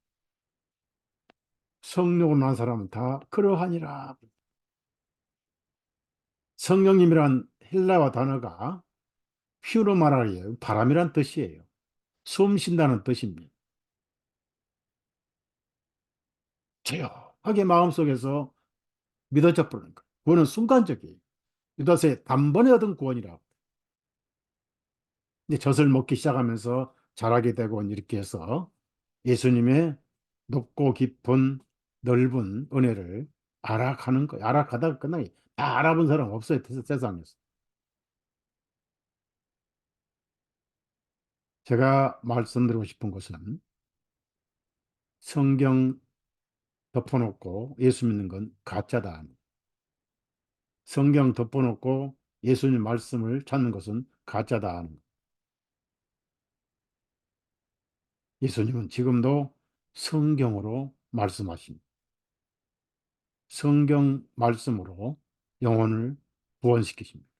성령을 난 사람은 다 그러하니라. 성령님이란 헬라어 단어가 퓨르마랄이에요. 바람이란 뜻이에요. 숨 쉰다는 뜻입니다. 조용하게 마음속에서 믿어져 버리는 거예요. 구원은 순간적이에요. 유다스의 단번에 얻은 구원이라고. 이제 젖을 먹기 시작하면서 자라게 되고 이렇게 해서 예수님의 높고 깊은 넓은 은혜를 알아가는 거예요. 알아가다가 끝나게 다 알아본 사람 없어요. 세상에서. 제가 말씀드리고 싶은 것은 성경 덮어놓고 예수 믿는 건 가짜다. 성경 덮어놓고 예수님 말씀을 찾는 것은 가짜다. 예수님은 지금도 성경으로 말씀하십니다. 성경 말씀으로 영혼을 구원시키십니다.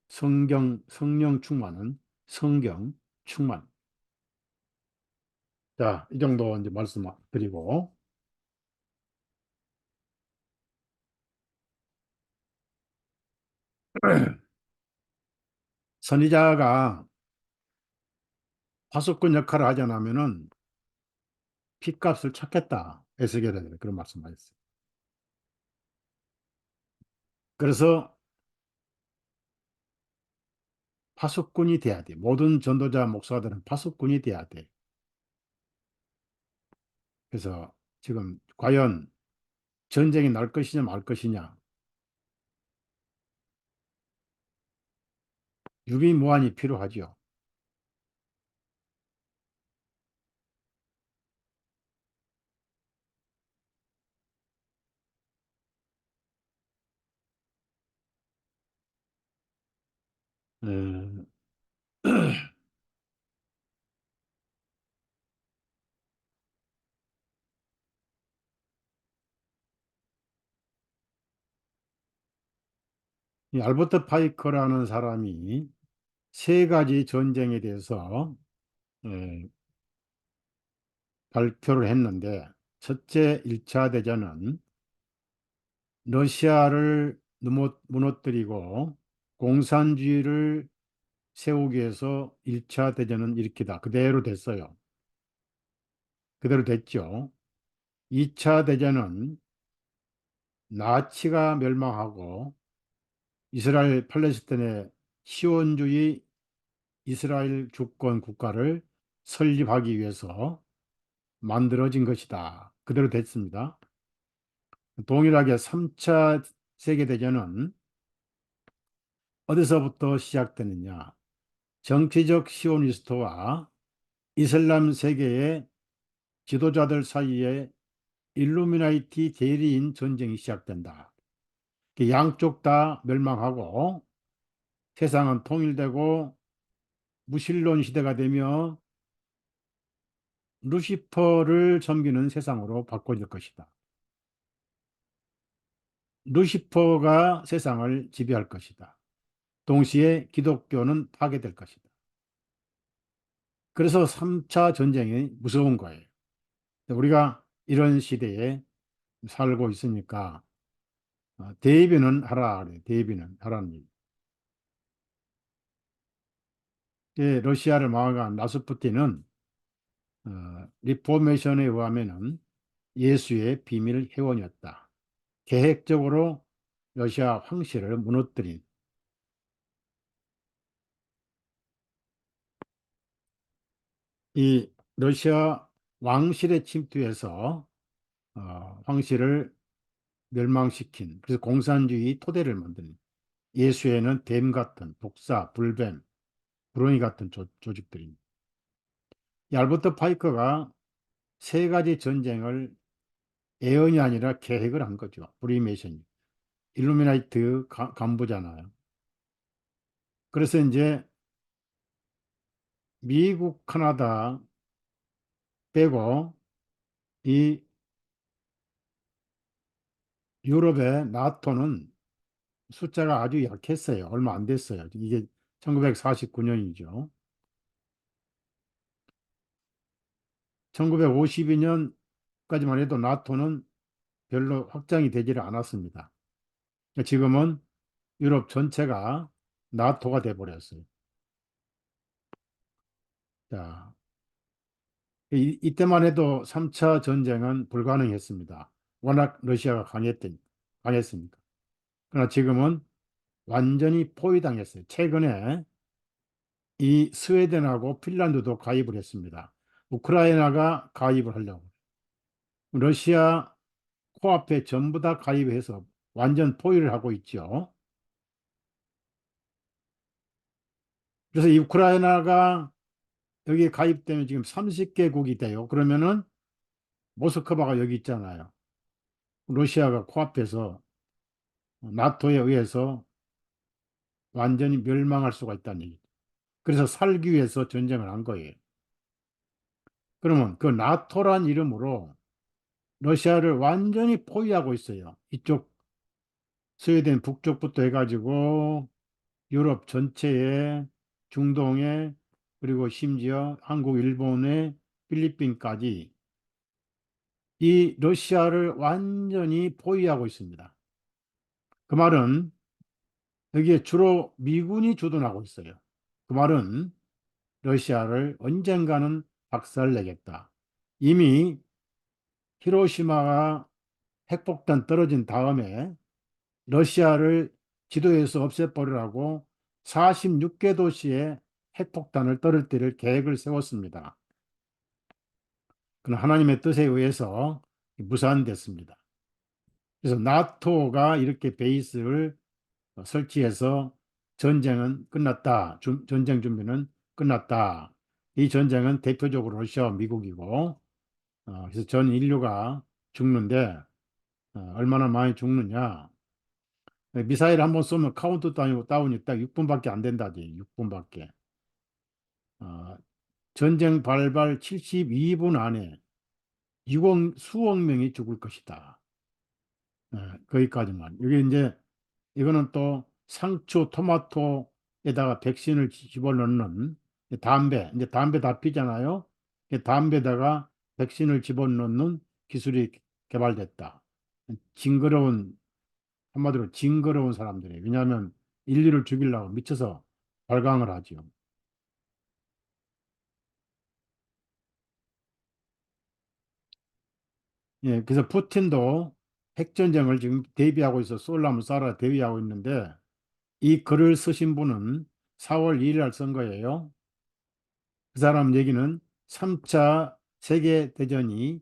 성령 충만은 성경 충만. 자, 이 정도 이제 말씀 드리고, 선지자가 파수꾼 역할을 하지 않으면은 핏값을 찾겠다. 에스겔에 그런 말씀하셨어요. 그래서 파수꾼이 돼야 돼. 모든 전도자 목사들은 파수꾼이 돼야 돼. 그래서 지금 과연 전쟁이 날 것이냐 말 것이냐 유비무환이 필요하지요. 에, 이 알버트 파이커라는 사람이 세 가지 전쟁에 대해서 에, 발표를 했는데 첫째 1차 대전은 러시아를 무너뜨리고 공산주의를 세우기 위해서 1차 대전은 일으키다. 그대로 됐어요. 그대로 됐죠. 2차 대전은 나치가 멸망하고 이스라엘 팔레스타인의 시온주의 이스라엘 주권 국가를 설립하기 위해서 만들어진 것이다. 그대로 됐습니다. 동일하게 3차 세계대전은 어디서부터 시작되느냐? 정치적 시오니스트와 이슬람 세계의 지도자들 사이에 일루미나이티 대리인 전쟁이 시작된다. 양쪽 다 멸망하고 세상은 통일되고 무신론 시대가 되며 루시퍼를 섬기는 세상으로 바꿔질 것이다. 루시퍼가 세상을 지배할 것이다. 동시에 기독교는 파괴될 것이다. 그래서 3차 전쟁이 무서운 거예요. 우리가 이런 시대에 살고 있으니까 대비는 하라 그래요. 대비는 하라는 얘기. 러시아를 망한 라스푸틴은 리포메이션에 의하면은 예수의 비밀 회원이었다. 계획적으로 러시아 황실을 무너뜨린 이 러시아 왕실에 침투해서 황실을 멸망시킨, 그래서 공산주의 토대를 만든, 예수에는 뱀 같은 독사, 불뱀, 불렁이 같은 조직들입니다. 이 알버트 파이커가 세 가지 전쟁을 예언이 아니라 계획을 한 거죠. 프리메이션, 일루미나이트 간부잖아요. 그래서 이제 미국, 캐나다 빼고 이 유럽의 나토는 숫자가 아주 약했어요. 얼마 안 됐어요. 이게 1949년이죠. 1952년까지만 해도 나토는 별로 확장이 되지를 않았습니다. 지금은 유럽 전체가 나토가 돼버렸어요. 자, 이때만 해도 3차 전쟁은 불가능했습니다. 워낙 러시아가 강했으니까. 그러나 지금은 완전히 포위당했어요. 최근에 이 스웨덴하고 핀란드도 가입을 했습니다. 우크라이나가 가입을 하려고. 러시아 코앞에 전부 다 가입해서 완전 포위를 하고 있죠. 그래서 이 우크라이나가 여기에 가입되면 지금 30개국이 돼요. 그러면은 모스크바가 여기 있잖아요. 러시아가 코앞에서 나토에 의해서 완전히 멸망할 수가 있다는 얘기죠. 그래서 살기 위해서 전쟁을 한 거예요. 그러면 그 나토란 이름으로 러시아를 완전히 포위하고 있어요. 이쪽 스웨덴 북쪽부터 해가지고 유럽 전체에, 중동에, 그리고 심지어 한국, 일본에, 필리핀까지 이 러시아를 완전히 포위하고 있습니다. 그 말은 여기에 주로 미군이 주둔하고 있어요. 그 말은 러시아를 언젠가는 박살내겠다. 이미 히로시마가 핵폭탄 떨어진 다음에 러시아를 지도에서 없애버리라고 46개 도시에 핵폭탄을 떨어뜨릴 계획을 세웠습니다. 그는 하나님의 뜻에 의해서 무산됐습니다. 그래서 나토가 이렇게 베이스를 설치해서 전쟁은 끝났다. 전쟁 준비는 끝났다. 이 전쟁은 대표적으로 러시아와 미국이고, 그래서 전 인류가 죽는데, 얼마나 많이 죽느냐. 미사일 한번 쏘면 카운트다운이 딱 6분밖에 안 된다지. 6분밖에. 어, 전쟁 발발 72분 안에 수억 명이 죽을 것이다. 거기까지만. 이게 이제 이거는 또 상추, 토마토에다가 백신을 집어넣는 이제 담배 다 피잖아요. 이 담배에다가 백신을 집어넣는 기술이 개발됐다. 징그러운, 한마디로 징그러운 사람들이에요. 왜냐하면 인류를 죽이려고 미쳐서 발광을 하죠. 예, 그래서 푸틴도 핵전쟁을 지금 대비하고 있어 쏠라면 쏴라 대비하고 있는데 이 글을 쓰신 분은 4월 2일 날 쓴 거예요. 그 사람 얘기는 3차 세계대전이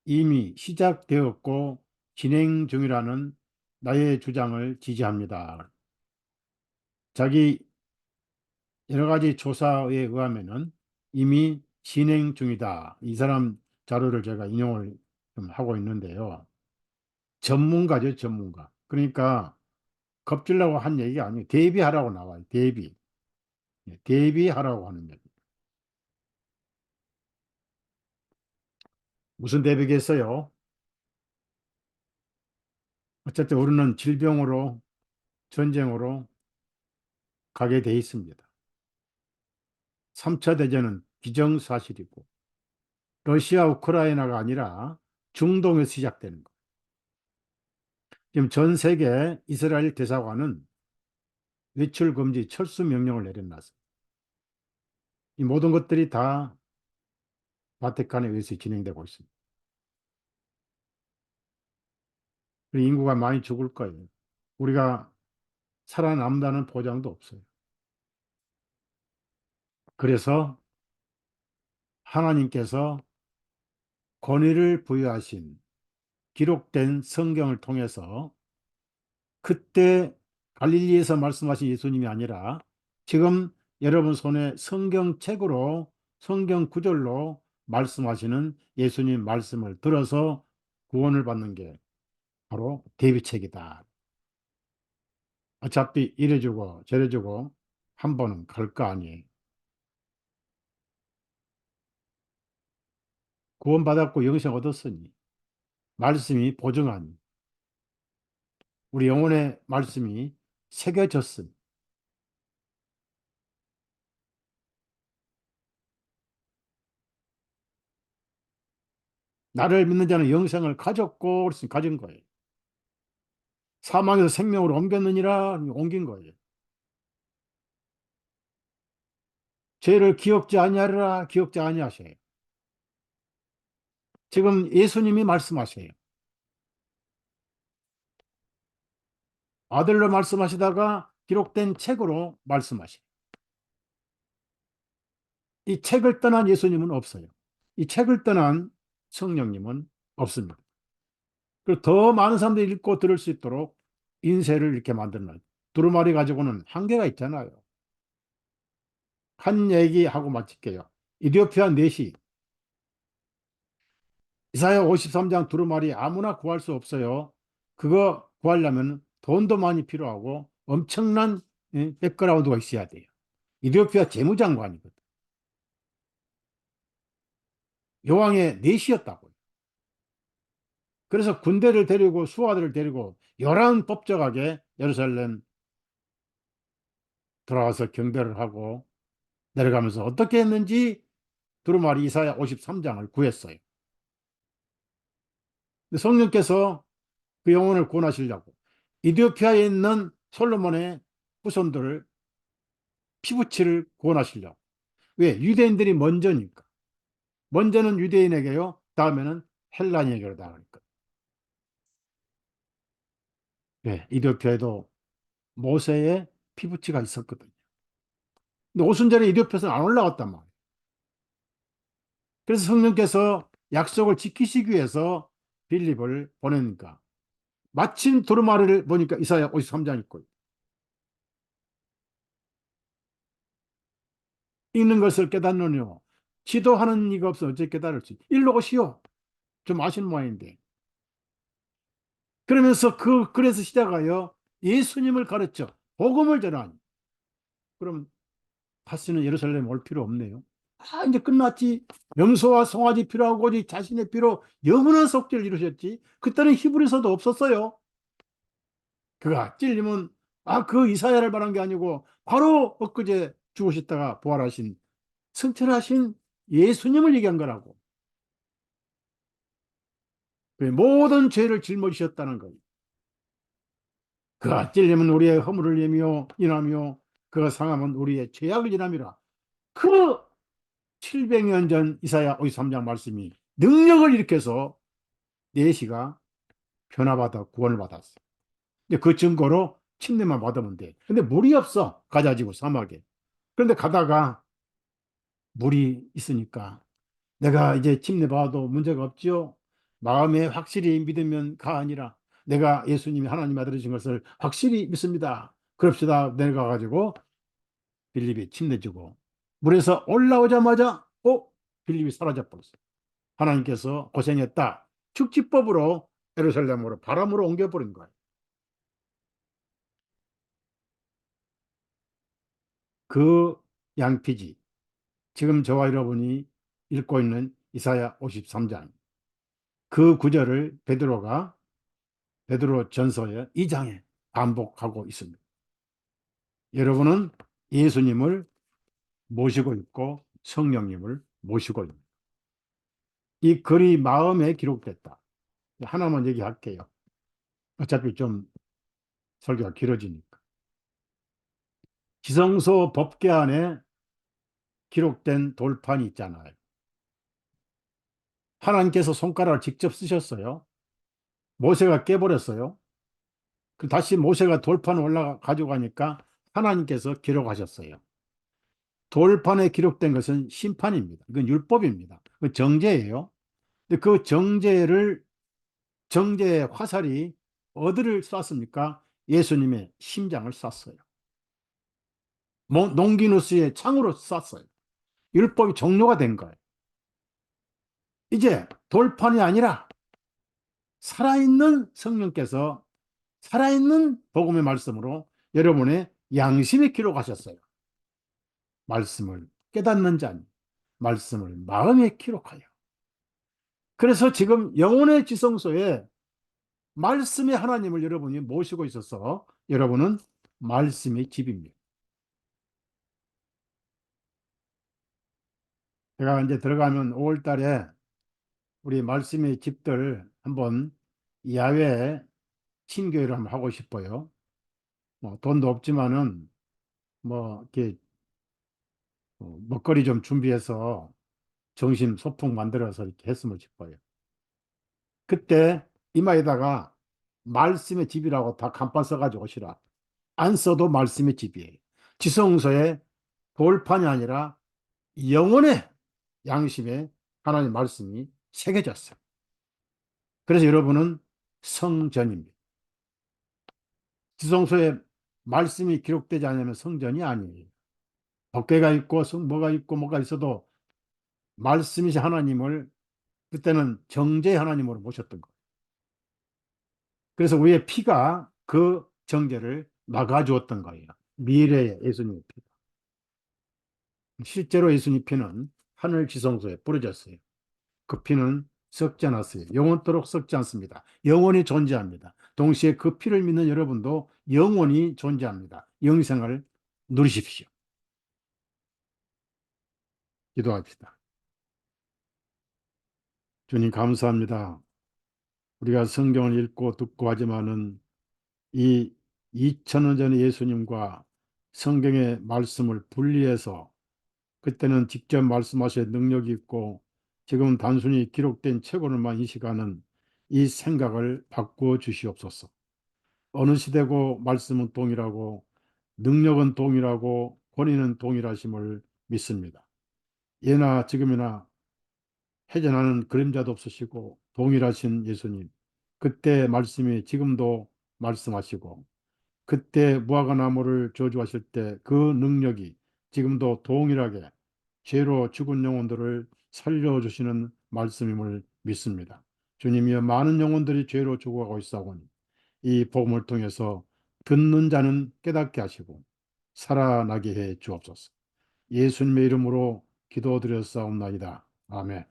이미 시작되었고 진행 중이라는 나의 주장을 지지합니다. 자기 여러 가지 조사에 의하면은 이미 진행 중이다. 이 사람 자료를 제가 인용을 좀 하고 있는데요. 전문가죠, 전문가. 그러니까 겁주려고 한 얘기가 아니에요. 대비하라고 나와요. 대비. 예, 대비하라고 하는 얘기. 무슨 대비겠어요? 어쨌든 우리는 질병으로, 전쟁으로 가게 돼 있습니다. 3차 대전은 기정사실이고 러시아 우크라이나가 아니라 중동에서 시작되는 거. 지금 전 세계 이스라엘 대사관은 외출 금지 철수 명령을 내려놨습니다. 이 모든 것들이 다 바티칸에 의해서 진행되고 있습니다. 그리고 인구가 많이 죽을 거예요. 우리가 살아남다는 보장도 없어요. 그래서 하나님께서 권위를 부여하신 기록된 성경을 통해서 그때 갈릴리에서 말씀하신 예수님이 아니라 지금 여러분 손에 성경책으로 성경 구절로 말씀하시는 예수님 말씀을 들어서 구원을 받는 게 바로 대비책이다. 어차피 이래주고 저래주고 한 번은 갈 거 아니에요. 구원받았고 영생 얻었으니 말씀이 보증하니 우리 영혼의 말씀이 새겨졌으니 나를 믿는 자는 영생을 가졌고 그래서 가진 거예요. 사망에서 생명으로 옮겼느니라 옮긴 거예요. 죄를 기억지 아니하리라 기억지 아니하셔요. 지금 예수님이 말씀하세요. 아들로 말씀하시다가 기록된 책으로 말씀하세요. 이 책을 떠난 예수님은 없어요. 이 책을 떠난 성령님은 없습니다. 그리고 더 많은 사람들이 읽고 들을 수 있도록 인쇄를 이렇게 만들어놔요. 두루마리 가지고는 한계가 있잖아요. 한 얘기하고 마칠게요. 이디오피아 넷이 이사야 53장 두루마리 아무나 구할 수 없어요. 그거 구하려면 돈도 많이 필요하고 엄청난 백그라운드가 있어야 돼요. 이디오피아 재무장관이거든. 여왕의 넷이었다고요. 그래서 군대를 데리고 수하들을 데리고 요란 법정하게 예루살렘 돌아와서 경배를 하고 내려가면서 어떻게 했는지 두루마리 이사야 53장을 구했어요. 근데 성령께서 그 영혼을 구원하시려고 이디오피아에 있는 솔로몬의 후손들을 피부치를 구원하시려고. 왜? 유대인들이 먼저니까. 먼저는 유대인에게요. 다음에는 헬라인에게로 나가니까. 네, 이디오피아에도 모세의 피부치가 있었거든요. 근데 오순절에 이디오피아에서는 안 올라갔단 말이에요. 그래서 성령께서 약속을 지키시기 위해서 빌립을 보내니까 마침 두루마리를 보니까 이사야 53장 있고 읽는 것을 깨닫느뇨. 지도하는 이가 없어 어찌 깨달을지. 일로 오시오. 좀 아시는 모양인데. 그러면서 그 글에서 시작하여 예수님을 가르쳐 복음을 전하니. 그럼 다시는 예루살렘 올 필요 없네요. 아, 이제 끝났지. 명소와 송아지 필요하고 오직 자신의 피로 영원한 속죄를 이루셨지. 그때는 히브리서도 없었어요. 그가 찔리면 그 이사야를 말한 게 아니고 바로 엊그제 죽으셨다가 부활하신 승천하신 예수님을 얘기한 거라고. 모든 죄를 짊어지셨다는 거예요. 그가 찔리면 우리의 허물을 인하며 그가 상하면 우리의 죄악을 인함이라. 그 700년 전 이사야 53장 말씀이 능력을 일으켜서 내시가 변화받아 구원을 받았어. 근데 그 증거로 침례만 받으면 돼. 근데 물이 없어. 가자지구 사막에. 그런데 가다가 물이 있으니까 내가 이제 침례 받아도 문제가 없지요. 마음에 확실히 믿으면가 아니라 내가 예수님이 하나님 아들이신 것을 확실히 믿습니다. 그럽시다. 내려가가지고 빌립이 침례 주고 물에서 올라오자마자 빌립이 사라져 버렸어요. 하나님께서 고생했다. 축지법으로 예루살렘으로 바람으로 옮겨버린 거예요. 그 양피지 지금 저와 여러분이 읽고 있는 이사야 53장 그 구절을 베드로 전서의 2장에 반복하고 있습니다. 여러분은 예수님을 모시고 있고 성령님을 모시고 있습니다. 이 글이 마음에 기록됐다. 하나만 얘기할게요. 어차피 좀 설교가 길어지니까. 지성소 법궤 안에 기록된 돌판이 있잖아요. 하나님께서 손가락을 직접 쓰셨어요. 모세가 깨버렸어요. 다시 모세가 돌판 올라가 가지고 가니까 하나님께서 기록하셨어요. 돌판에 기록된 것은 심판입니다. 이건 율법입니다. 그 정죄예요. 근데 그 정죄의 화살이 어디를 쐈습니까? 예수님의 심장을 쐈어요. 롱기누스의 창으로 쐈어요. 율법이 종료가 된 거예요. 이제 돌판이 아니라 살아있는 성령께서 살아있는 복음의 말씀으로 여러분의 양심에 기록하셨어요. 말씀을 깨닫는 자니 말씀을 마음에 기록하여. 그래서 지금 영혼의 지성소에 말씀의 하나님을 여러분이 모시고 있어서 여러분은 말씀의 집입니다. 제가 이제 들어가면 5월 달에 우리 말씀의 집들 한번 야외 친교회를 한번 하고 싶어요. 뭐 돈도 없지만은 뭐 이렇게 먹거리 좀 준비해서 정심 소풍 만들어서 이렇게 했으면 싶어요. 그때 이마에다가 말씀의 집이라고 다 간판 써가지고 오시라. 안 써도 말씀의 집이에요. 지성소에 돌판이 아니라 영혼의 양심에 하나님 말씀이 새겨졌어요. 그래서 여러분은 성전입니다. 지성소에 말씀이 기록되지 않으면 성전이 아니에요. 법궤가 있고 뭐가 있고 뭐가 있어도 말씀이신 하나님을 그때는 정죄 하나님으로 모셨던 거예요. 그래서 우리의 피가 그 정죄를 막아주었던 거예요. 미래의 예수님의 피가. 실제로 예수님 피는 하늘 지성소에 뿌려졌어요. 그 피는 썩지 않았어요. 영원토록 썩지 않습니다. 영원히 존재합니다. 동시에 그 피를 믿는 여러분도 영원히 존재합니다. 영생을 누리십시오. 기도합시다. 주님 감사합니다. 우리가 성경을 읽고 듣고 하지만은 이 2000년 전의 예수님과 성경의 말씀을 분리해서 그때는 직접 말씀하실 능력이 있고 지금 단순히 기록된 책으로만 인식하는 이 생각을 바꾸어 주시옵소서. 어느 시대고 말씀은 동일하고 능력은 동일하고 권위는 동일하심을 믿습니다. 예나 지금이나 해전하는 그림자도 없으시고 동일하신 예수님. 그때 말씀이 지금도 말씀하시고 그때 무화과나무를 저주하실 때 그 능력이 지금도 동일하게 죄로 죽은 영혼들을 살려주시는 말씀임을 믿습니다. 주님이여 많은 영혼들이 죄로 죽어가고 있사오니 이 복음을 통해서 듣는 자는 깨닫게 하시고 살아나게 해 주옵소서. 예수님의 이름으로 기도드렸사옵나이다. 아멘.